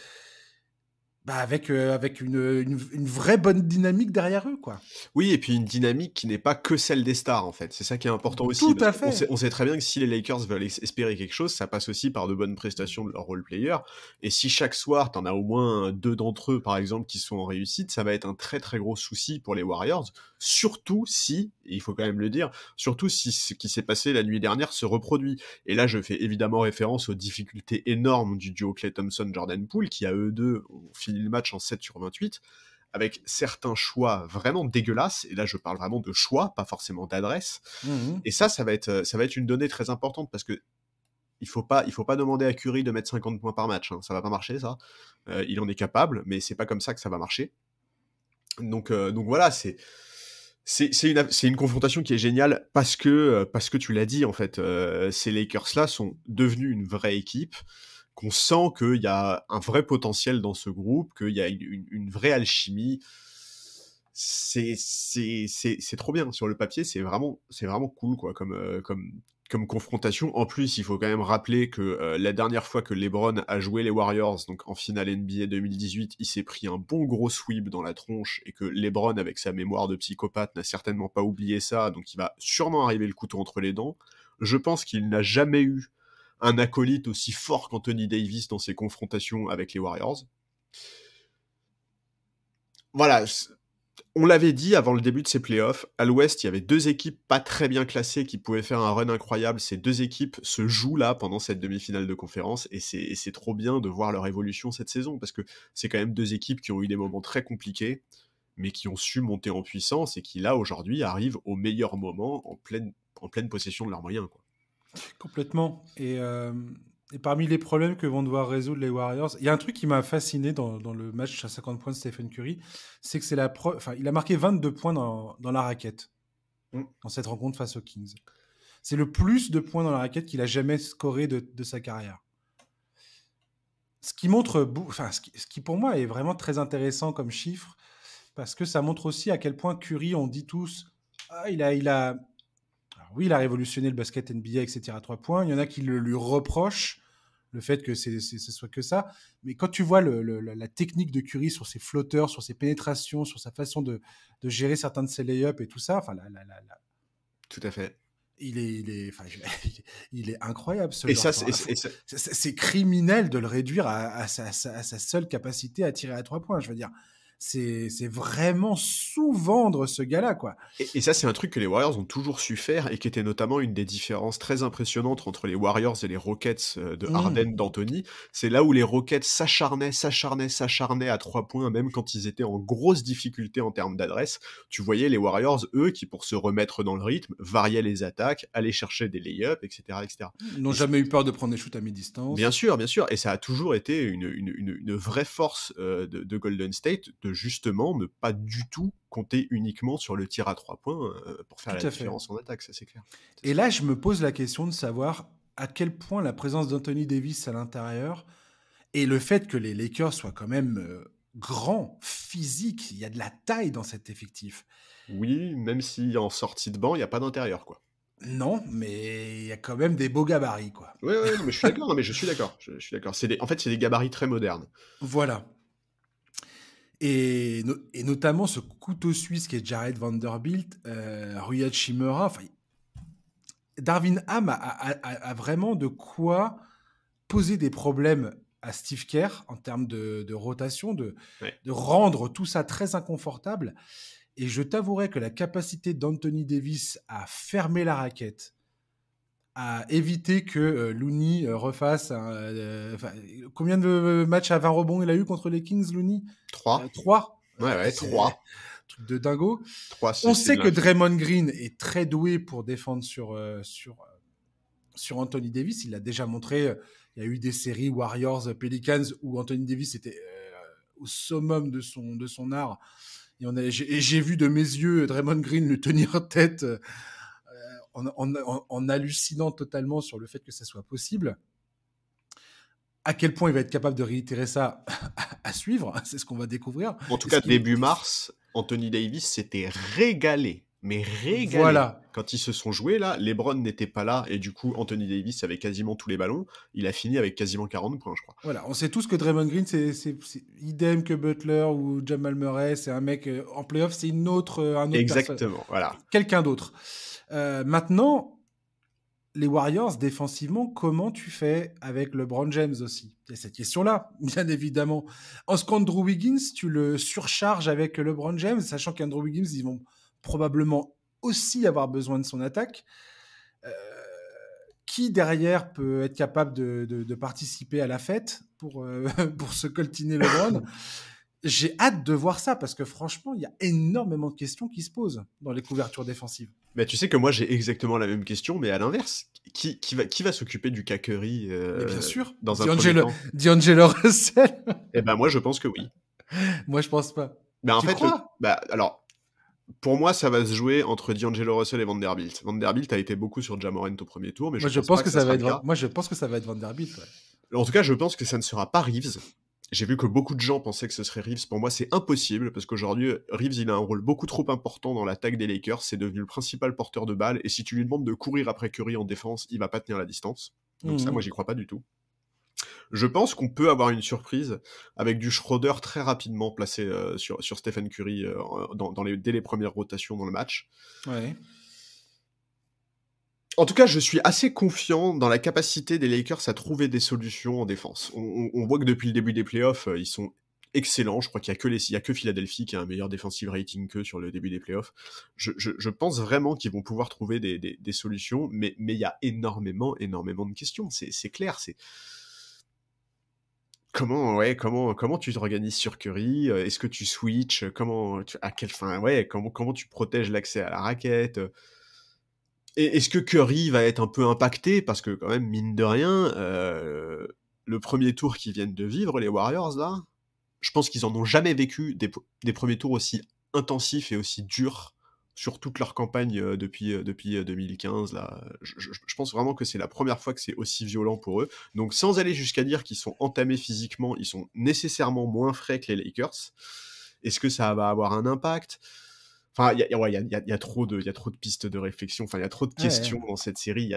avec une vraie bonne dynamique derrière eux, quoi. Oui, et puis une dynamique qui n'est pas que celle des stars, en fait. C'est ça qui est important aussi. Tout à fait. On sait très bien que si les Lakers veulent espérer quelque chose, ça passe aussi par de bonnes prestations de leurs role-players. Et si chaque soir, t'en as au moins 2 d'entre eux, par exemple, qui sont en réussite, ça va être un très très gros souci pour les Warriors. Surtout si, et il faut quand même le dire, surtout si ce qui s'est passé la nuit dernière se reproduit. Et là, je fais évidemment référence aux difficultés énormes du duo Klay Thompson-Jordan Poole, qui à eux deux ont fini le match en 7/28, avec certains choix vraiment dégueulasses, et là je parle vraiment de choix, pas forcément d'adresse, et ça va être une donnée très importante, parce que il faut pas demander à Curry de mettre 50 points par match, hein. Ça va pas marcher, ça. Il en est capable, mais c'est pas comme ça que ça va marcher. Donc voilà, c'est une confrontation qui est géniale, parce que tu l'as dit, en fait, ces Lakers-là sont devenus une vraie équipe, qu'on sent qu'il y a un vrai potentiel dans ce groupe, qu'il y a une vraie alchimie. c'est trop bien. Sur le papier, c'est vraiment cool, quoi, comme confrontation. En plus, il faut quand même rappeler que la dernière fois que LeBron a joué les Warriors, donc en finale NBA 2018, il s'est pris un bon gros sweep dans la tronche, et que LeBron, avec sa mémoire de psychopathe, n'a certainement pas oublié ça, donc il va sûrement arriver le couteau entre les dents. Je pense qu'il n'a jamais eu un acolyte aussi fort qu'Anthony Davis dans ses confrontations avec les Warriors. Voilà, on l'avait dit avant le début de ces playoffs, à l'Ouest, il y avait 2 équipes pas très bien classées qui pouvaient faire un run incroyable. Ces 2 équipes se jouent là pendant cette demi-finale de conférence, et c'est trop bien de voir leur évolution cette saison, parce que c'est quand même 2 équipes qui ont eu des moments très compliqués, mais qui ont su monter en puissance, et qui là, aujourd'hui, arrivent au meilleur moment, en pleine possession de leurs moyens, quoi. Complètement. Et parmi les problèmes que vont devoir résoudre les Warriors, il y a un truc qui m'a fasciné dans le match à 50 points de Stephen Curry, c'est que il a marqué 22 points dans la raquette, dans cette rencontre face aux Kings. C'est le plus de points dans la raquette qu'il a jamais scoré de sa carrière. Ce qui montre, ce qui pour moi est vraiment très intéressant comme chiffre, parce que ça montre aussi à quel point Curry, on dit tous, il a oui, il a révolutionné le basket NBA, etc. à 3 points. Il y en a qui lui reprochent le fait que ce soit que ça. Mais quand tu vois la technique de Curry sur ses flotteurs, sur ses pénétrations, sur sa façon de gérer certains de ses lay-ups et tout ça, Tout à fait. Il est incroyable, ce Et joueur. C'est criminel de le réduire à sa seule capacité à tirer à 3 points. Je veux dire, c'est vraiment sous-vendre ce gars-là, quoi. Et ça, c'est un truc que les Warriors ont toujours su faire, et qui était notamment une des différences très impressionnantes entre les Warriors et les Rockets de Harden, d'Anthony. C'est là où les Rockets s'acharnaient à 3 points, même quand ils étaient en grosse difficulté en termes d'adresse. Tu voyais les Warriors, eux, qui, pour se remettre dans le rythme, variaient les attaques, allaient chercher des lay-ups, etc., etc. Ils n'ont jamais eu peur de prendre des shoots à mi-distance. Bien sûr, et ça a toujours été une vraie force de Golden State, de justement ne pas du tout compter uniquement sur le tir à 3 points pour faire la différence en attaque, ça c'est clair. Et là, je me pose la question de savoir à quel point la présence d'Anthony Davis à l'intérieur et le fait que les Lakers soient quand même grands, physiques, il y a de la taille dans cet effectif. Oui, même si en sortie de banc, il n'y a pas d'intérieur, quoi. Non, mais il y a quand même des beaux gabarits, quoi. Oui, mais je suis d'accord, je suis d'accord. En fait, c'est des gabarits très modernes. Voilà. Et notamment ce couteau suisse qui est Jared Vanderbilt, Rui Hachimura. Darvin Ham a vraiment de quoi poser des problèmes à Steve Kerr en termes de rotation, de rendre tout ça très inconfortable. Et je t'avouerai que la capacité d'Anthony Davis à fermer la raquette, à éviter que Looney refasse combien de matchs à 20 rebonds il a eu contre les Kings, Looney? 3. 3. Ouais, 3. Truc de dingo. 3, on sait que Draymond Green est très doué pour défendre sur Anthony Davis. Il l'a déjà montré. Il y a eu des séries Warriors, Pelicans où Anthony Davis était au summum de son art. Et j'ai vu de mes yeux Draymond Green le tenir tête en hallucinant totalement sur le fait que ça soit possible. À quel point il va être capable de réitérer ça à suivre, c'est ce qu'on va découvrir. En tout cas, début mars, Anthony Davis s'était régalé. Mais régalé. Voilà. Quand ils se sont joués, là, LeBron n'était pas là, et du coup, Anthony Davis avait quasiment tous les ballons. Il a fini avec quasiment 40 points, je crois. Voilà, on sait tous que Draymond Green, c'est idem que Butler ou Jamal Murray. C'est un mec, en playoff, c'est un autre Exactement, personne. Voilà. Quelqu'un d'autre. Maintenant, les Warriors, défensivement, comment tu fais avec LeBron James aussi? Il y a cette question-là, bien évidemment. En ce qu'Andrew Wiggins, tu le surcharges avec LeBron James, sachant qu'Andrew Wiggins, ils vont probablement aussi avoir besoin de son attaque. Qui derrière peut être capable de participer à la fête pour se coltiner LeBron? J'ai hâte de voir ça parce que franchement, il y a énormément de questions qui se posent dans les couvertures défensives. Mais tu sais que moi j'ai exactement la même question, mais à l'inverse, qui va s'occuper du Curry bien sûr, dans un premier temps? D'Angelo Russell. Eh ben moi je pense que oui. Moi je pense pas. Bah en fait, alors pour moi ça va se jouer entre D'Angelo Russell et Vanderbilt. Vanderbilt a été beaucoup sur Ja Morant au premier tour, mais moi je pense que ça va être Vanderbilt. Ouais. En tout cas, je pense que ça ne sera pas Reeves. J'ai vu que beaucoup de gens pensaient que ce serait Reeves. Pour moi, c'est impossible, parce qu'aujourd'hui, Reeves, il a un rôle beaucoup trop important dans l'attaque des Lakers. C'est devenu le principal porteur de balle, et si tu lui demandes de courir après Curry en défense, il va pas tenir la distance. Donc ça, moi, j'y crois pas du tout. Je pense qu'on peut avoir une surprise avec du Schroeder très rapidement placé sur Stephen Curry dès les premières rotations dans le match. Ouais. En tout cas, je suis assez confiant dans la capacité des Lakers à trouver des solutions en défense. On voit que depuis le début des playoffs, ils sont excellents. Je crois qu'il y a que Philadelphie qui a un meilleur defensive rating qu'eux sur le début des playoffs. Je pense vraiment qu'ils vont pouvoir trouver des solutions, mais il y a énormément de questions. C'est clair, Comment tu t'organises sur Curry? Est-ce que tu switches? À quelle fin? Ouais, comment tu protèges l'accès à la raquette? Et est-ce que Curry va être un peu impacté? Parce que quand même, mine de rien, le premier tour qu'ils viennent de vivre, les Warriors, là, je pense qu'ils en ont jamais vécu des premiers tours aussi intensifs et aussi durs sur toute leur campagne depuis 2015. Là. Je pense vraiment que c'est la première fois que c'est aussi violent pour eux. Donc sans aller jusqu'à dire qu'ils sont entamés physiquement, ils sont nécessairement moins frais que les Lakers. Est-ce que ça va avoir un impact? Enfin, il y a trop de pistes de réflexion. Enfin, il y a trop de questions dans cette série.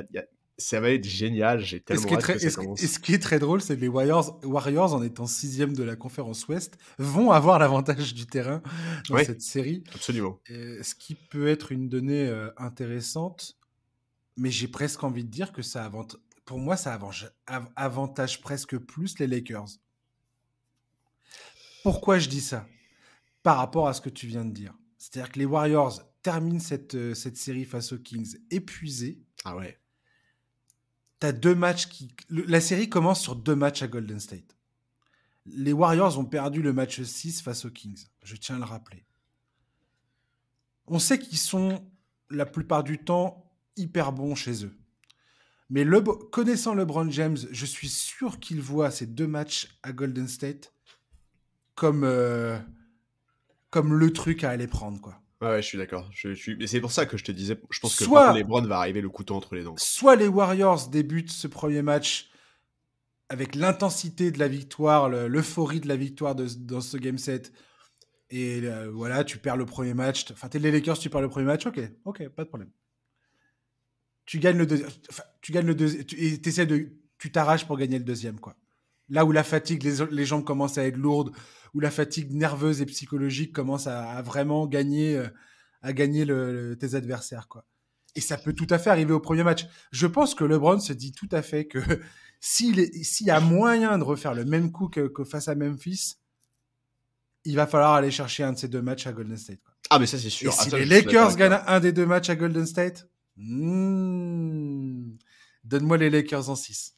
Ça va être génial. J'ai tellement hâte que ça commence. Et ce qui est très drôle, c'est que les Warriors, en étant 6e de la conférence Ouest, vont avoir l'avantage du terrain dans cette série. Absolument. Ce qui peut être une donnée intéressante, mais j'ai presque envie de dire que pour moi, ça avantage presque plus les Lakers. Pourquoi je dis ça? Par rapport à ce que tu viens de dire. C'est-à-dire que les Warriors terminent cette série face aux Kings épuisés. Ah ouais. T'as 2 matchs la série commence sur 2 matchs à Golden State. Les Warriors ont perdu le match 6 face aux Kings. Je tiens à le rappeler. On sait qu'ils sont, la plupart du temps, hyper bons chez eux. Mais connaissant LeBron James, je suis sûr qu'il voit ces 2 matchs à Golden State comme le truc à aller prendre, quoi. Ouais, je suis d'accord. Et c'est pour ça que je te disais, je pense que quand LeBron va arriver le couteau entre les dents. Soit les Warriors débutent ce premier match avec l'intensité de la victoire, l'euphorie de la victoire dans ce game set, et voilà, tu perds le premier match. Enfin, t'es les Lakers, tu perds le premier match, ok, pas de problème. Tu gagnes le deuxième, tu t'arraches pour gagner le deuxième, quoi. Là où la fatigue, les jambes commencent à être lourdes, où la fatigue nerveuse et psychologique commence à vraiment gagner tes adversaires, quoi. Et ça peut tout à fait arriver au premier match. Je pense que LeBron se dit tout à fait que s'il y a moyen de refaire le même coup que face à Memphis, il va falloir aller chercher un de ces 2 matchs à Golden State, quoi. Ah, mais ça, c'est sûr. Et si les Lakers gagnent un des 2 matchs à Golden State, donne-moi les Lakers en 6.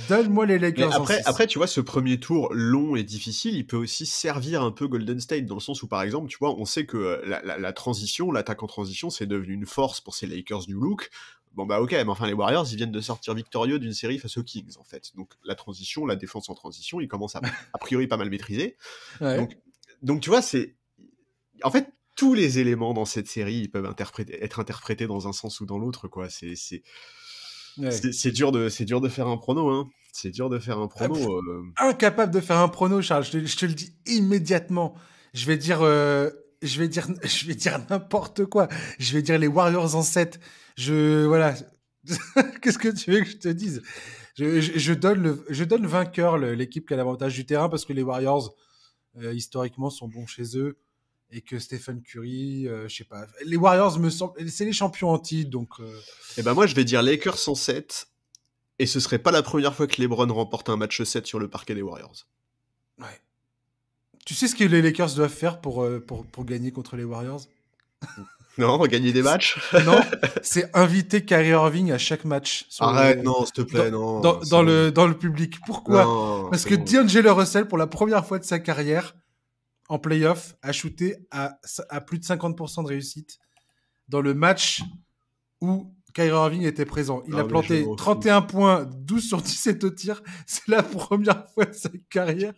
Donne-moi les Lakers en 6. Après, tu vois, ce premier tour long et difficile, il peut aussi servir un peu Golden State, dans le sens où, par exemple, tu vois, on sait que la transition, l'attaque en transition, c'est devenu une force pour ces Lakers New Look. Bon, bah ok, mais enfin, les Warriors, ils viennent de sortir victorieux d'une série face aux Kings, en fait. Donc, la transition, la défense en transition, ils commencent a priori pas mal maîtriser. Ouais. Donc, tu vois, en fait, tous les éléments dans cette série, ils peuvent être interprétés dans un sens ou dans l'autre, quoi. C'est dur de faire un prono, hein. C'est dur de faire un prono. Incapable de faire un prono, Charles. Je te le dis immédiatement. Je vais dire n'importe quoi. Je vais dire les Warriors en 7. Voilà. Qu'est-ce que tu veux que je te dise? Je donne le vainqueur, l'équipe qui a l'avantage du terrain, parce que les Warriors, historiquement, sont bons chez eux. Et que Stephen Curry, je sais pas. Les Warriors c'est les champions en titre, donc. Eh ben moi, je vais dire Lakers en 7, et ce serait pas la première fois que LeBron remporte un match 7 sur le parquet des Warriors. Ouais. Tu sais ce que les Lakers doivent faire pour gagner contre les Warriors? Non, gagner des matchs? Non, c'est inviter Kyrie Irving à chaque match. Arrête, non, s'il te plaît, non. Dans le public. Pourquoi? Non, parce que D'Angelo Russell, pour la première fois de sa carrière, en play-off, a shooté à plus de 50% de réussite dans le match où Kyrie Irving était présent. Il a planté 31 points, 12 sur 17 au tir. C'est la première fois de sa carrière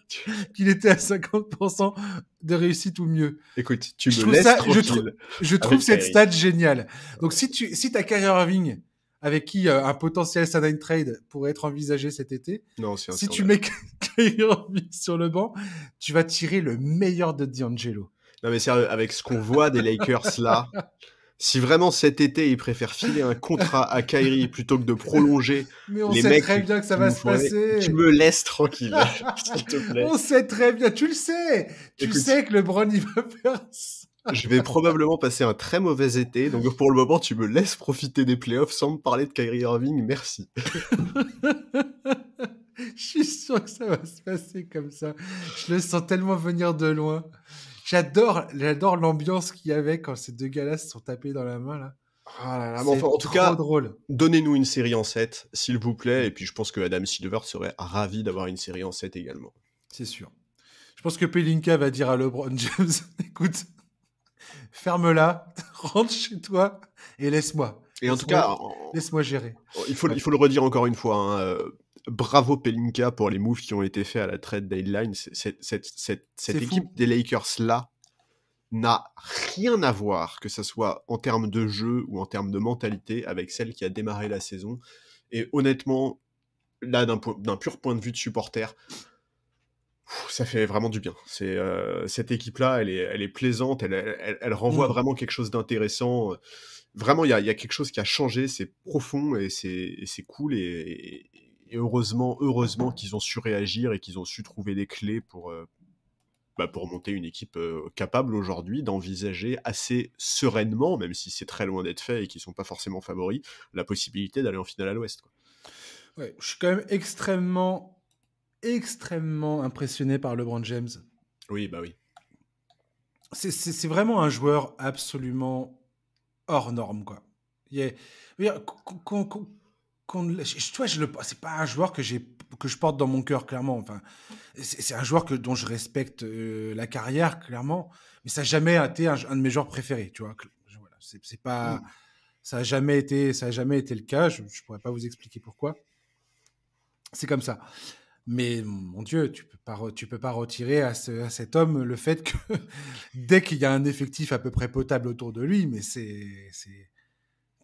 qu'il était à 50% de réussite ou mieux. Écoute, tu me laisses tranquille. Je trouve cette stat géniale. Donc, si t'as Kyrie Irving avec qui un potentiel sign trade pourrait être envisagé cet été. Non, c'est un Si tu scandale. mets Kyrie Irving sur le banc, tu vas tirer le meilleur de D'Angelo. Non, mais sérieux, avec ce qu'on voit des Lakers là, si vraiment cet été ils préfèrent filer un contrat à Kyrie plutôt que de prolonger Mais on les sait mecs très bien que ça qui va nous se font rêver, tu passer. me laisses tranquille, s'il te plaît. On sait très bien, tu le sais. Tu Écoute, sais que LeBron, il va faire ça. je vais probablement passer un très mauvais été, donc pour le moment, tu me laisses profiter des playoffs sans me parler de Kyrie Irving, merci. Je suis sûr que ça va se passer comme ça. Je le sens tellement venir de loin. J'adore l'ambiance qu'il y avait quand ces deux gars-là se sont tapés dans la main, là. Ah là là, mais C'est enfin, en tout trop cas, drôle. donnez-nous une série en 7, s'il vous plaît, et puis je pense que Adam Silver serait ravi d'avoir une série en 7 également. C'est sûr. Je pense que Pelinka va dire à LeBron James, écoute, ferme-la, rentre chez toi et laisse-moi. Et en tout cas, Laisse-moi gérer. il faut le redire encore une fois, hein, bravo Pelinka pour les moves qui ont été faits à la trade deadline. Cette équipe des Lakers-là n'a rien à voir, que ce soit en termes de jeu ou en termes de mentalité, avec celle qui a démarré la saison. Et honnêtement, là, d'un pur point de vue de supporter, ça fait vraiment du bien. Cette équipe-là, elle est plaisante, elle renvoie vraiment quelque chose d'intéressant. Vraiment, il y a quelque chose qui a changé, c'est profond et c'est cool. Et heureusement qu'ils ont su réagir et qu'ils ont su trouver des clés pour monter une équipe capable aujourd'hui d'envisager assez sereinement, même si c'est très loin d'être fait et qu'ils ne sont pas forcément favoris, la possibilité d'aller en finale à l'Ouest. Ouais, je suis quand même extrêmement impressionné par LeBron James. Oui, bah oui. C'est vraiment un joueur absolument hors norme, quoi. C'est pas un joueur que je porte dans mon cœur, clairement. Enfin, c'est un joueur dont je respecte la carrière, clairement, mais ça n'a jamais été un de mes joueurs préférés, tu vois. Voilà, c'est pas, ça a jamais été le cas. Je pourrais pas vous expliquer pourquoi. C'est comme ça. Mais mon Dieu, tu peux pas retirer à cet homme le fait que dès qu'il y a un effectif à peu près potable autour de lui, mais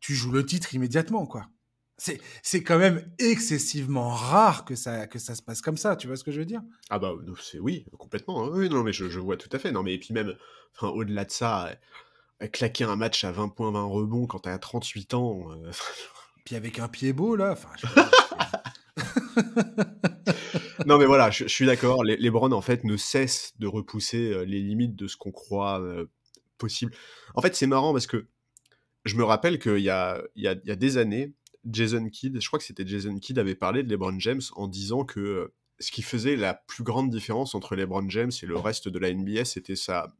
tu joues le titre immédiatement, quoi. C'est quand même excessivement rare que ça se passe comme ça. Tu vois ce que je veux dire? Ah bah oui, complètement. Hein. Oui, non, mais je vois tout à fait. Non, mais et puis même, enfin, au-delà de ça, claquer un match à 20 points, 20 rebonds quand t'as 38 ans. Puis avec un pied beau là, enfin. Non mais voilà, je suis d'accord. Les Browns en fait ne cessent de repousser les limites de ce qu'on croit possible. En fait, c'est marrant parce que je me rappelle qu'il y a des années, Jason Kidd, je crois que c'était Jason Kidd, avait parlé de LeBron James en disant que ce qui faisait la plus grande différence entre LeBron James et le reste de la NBA, c'était sa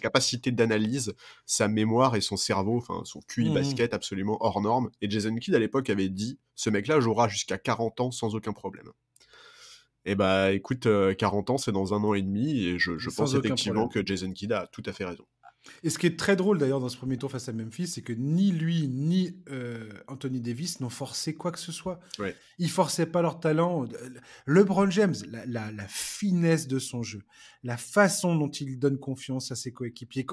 capacité d'analyse, sa mémoire et son cerveau, enfin son QI basket absolument hors norme. Et Jason Kidd à l'époque avait dit, ce mec-là jouera jusqu'à 40 ans sans aucun problème. Et bah écoute, 40 ans c'est dans 1 an et demi, et je pense effectivement que Jason Kidd a tout à fait raison. Et ce qui est très drôle d'ailleurs dans ce premier tour face à Memphis, c'est que ni lui ni Anthony Davis n'ont forcé quoi que ce soit. Ouais. Ils forçaient pas leur talent. LeBron James, la finesse de son jeu, la façon dont il donne confiance à ses coéquipiers.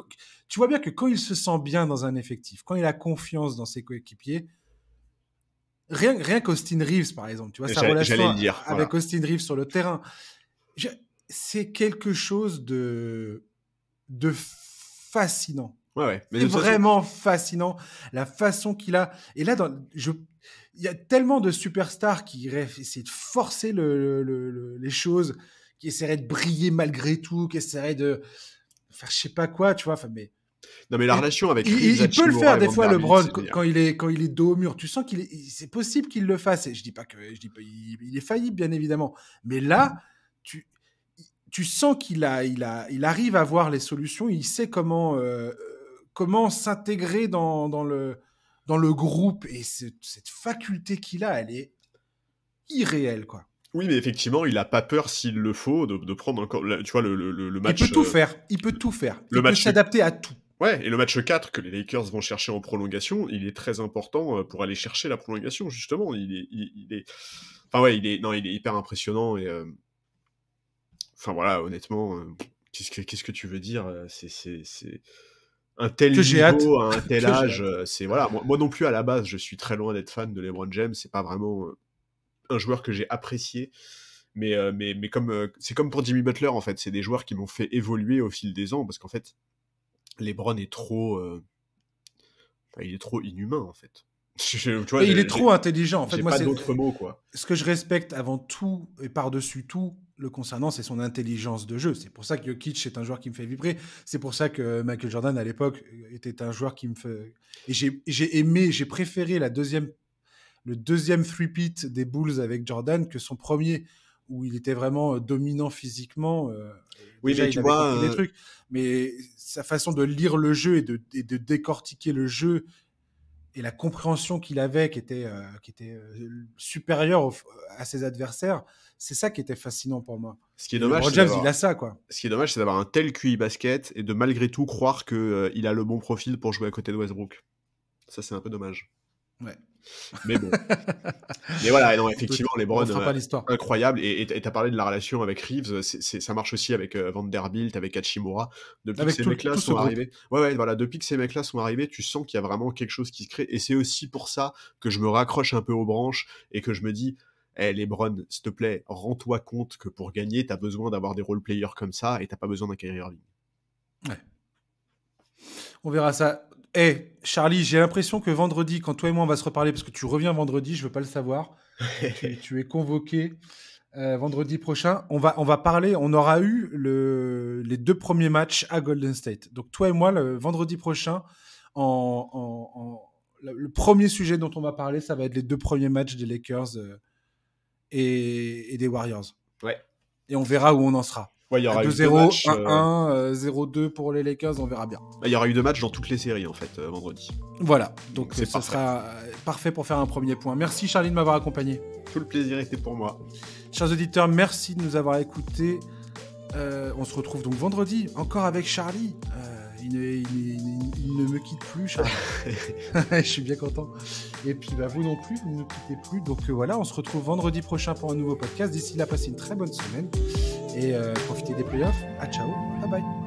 Tu vois bien que quand il se sent bien dans un effectif, quand il a confiance dans ses coéquipiers, rien qu'Austin Reeves par exemple, tu vois, sa relation avec Austin Reeves sur le terrain, c'est quelque chose de fascinant. Ouais. Mais c'est vraiment fascinant la façon qu'il a. Et là, il y a tellement de superstars qui essaient de forcer les choses, qui essaieraient de briller malgré tout, qui essaieraient de faire je sais pas quoi, tu vois. Enfin, mais non, mais la relation avec il peut le faire des fois, LeBron, quand il est dos au mur. Tu sens c'est possible qu'il le fasse. Et je dis pas il est faillible, bien évidemment. Mais là, tu sens qu'il arrive à voir les solutions. Il sait comment s'intégrer dans le groupe. Et cette faculté qu'il a, elle est irréelle, quoi. Oui, mais effectivement, il a pas peur s'il le faut de prendre encore, tu vois, le match. Il peut tout faire. Il peut s'adapter à tout. Ouais, et le match 4 que les Lakers vont chercher en prolongation, il est très important pour aller chercher la prolongation, justement. Il est hyper impressionnant et enfin voilà, honnêtement, qu'est-ce que tu veux dire? C'est un tel Que j'ai hâte. niveau, à un tel Que j'ai âge, c'est voilà. Moi non plus à la base, je suis très loin d'être fan de LeBron James. C'est pas vraiment un joueur que j'ai apprécié. Mais comme c'est comme pour Jimmy Butler en fait, c'est des joueurs qui m'ont fait évoluer au fil des ans parce qu'en fait, LeBron est trop, il est trop inhumain en fait. Tu vois, Et il est trop intelligent. En fait, j'ai moi, pas c'est d'autres mots quoi. ce que je respecte avant tout et par-dessus tout le concernant, c'est son intelligence de jeu. C'est pour ça que Jokic est un joueur qui me fait vibrer. C'est pour ça que Michael Jordan, à l'époque, était un joueur qui me fait... Et j'ai aimé, j'ai préféré le deuxième three-peat des Bulls avec Jordan que son premier, où il était vraiment dominant physiquement. Oui, Déjà, mais il tu avait vois, compris des trucs. Mais sa façon de lire le jeu et de décortiquer le jeu et la compréhension qu'il avait, qui était supérieure à ses adversaires, c'est ça qui était fascinant pour moi. ce qui est Et dommage, LeBron c'est James, d'avoir il a ça, quoi. ce qui est dommage, c'est d'avoir un tel QI basket et de malgré tout croire que il a le bon profil pour jouer à côté de Westbrook. Ça, c'est un peu dommage. Ouais. Mais bon. Mais voilà, non, On effectivement, ne LeBron, refera pas l'histoire. incroyable. Et t'as parlé de la relation avec Reeves, ça marche aussi avec Vanderbilt, avec Hachimura. Depuis Avec que ces tout mecs-là ce sont groupe. arrivés, ouais, voilà, depuis que ces mecs-là sont arrivés, tu sens qu'il y a vraiment quelque chose qui se crée. Et c'est aussi pour ça que je me raccroche un peu aux branches et que je me dis, LeBron, s'il te plaît, rends-toi compte que pour gagner, t'as besoin d'avoir des role-players comme ça et t'as pas besoin d'un Kyrie Irving. Ouais. On verra ça. Charlie, j'ai l'impression que vendredi, quand toi et moi on va se reparler, parce que tu reviens vendredi, je veux pas le savoir, tu es convoqué vendredi prochain. On va parler, on aura eu les 2 premiers matchs à Golden State. Donc toi et moi, le vendredi prochain, le premier sujet dont on va parler, ça va être les 2 premiers matchs des Lakers et des Warriors. Ouais. Et on verra où on en sera. Ouais, il y aura eu 2-0, 2 matchs. 1-1, 0-2 pour les Lakers, on verra bien. Il y aura eu 2 matchs dans toutes les séries, en fait, vendredi. Voilà, donc c'est ça sera parfait pour faire un premier point. Merci Charlie de m'avoir accompagné. Tout le plaisir était pour moi. Chers auditeurs, merci de nous avoir écoutés. On se retrouve donc vendredi, encore avec Charlie. Il ne me quitte plus, Charlie. Je suis bien content. Et puis vous non plus, vous ne nous quittez plus. Donc voilà, on se retrouve vendredi prochain pour un nouveau podcast. D'ici là, passez une très bonne semaine et profitez des playoffs. Ciao, bye bye.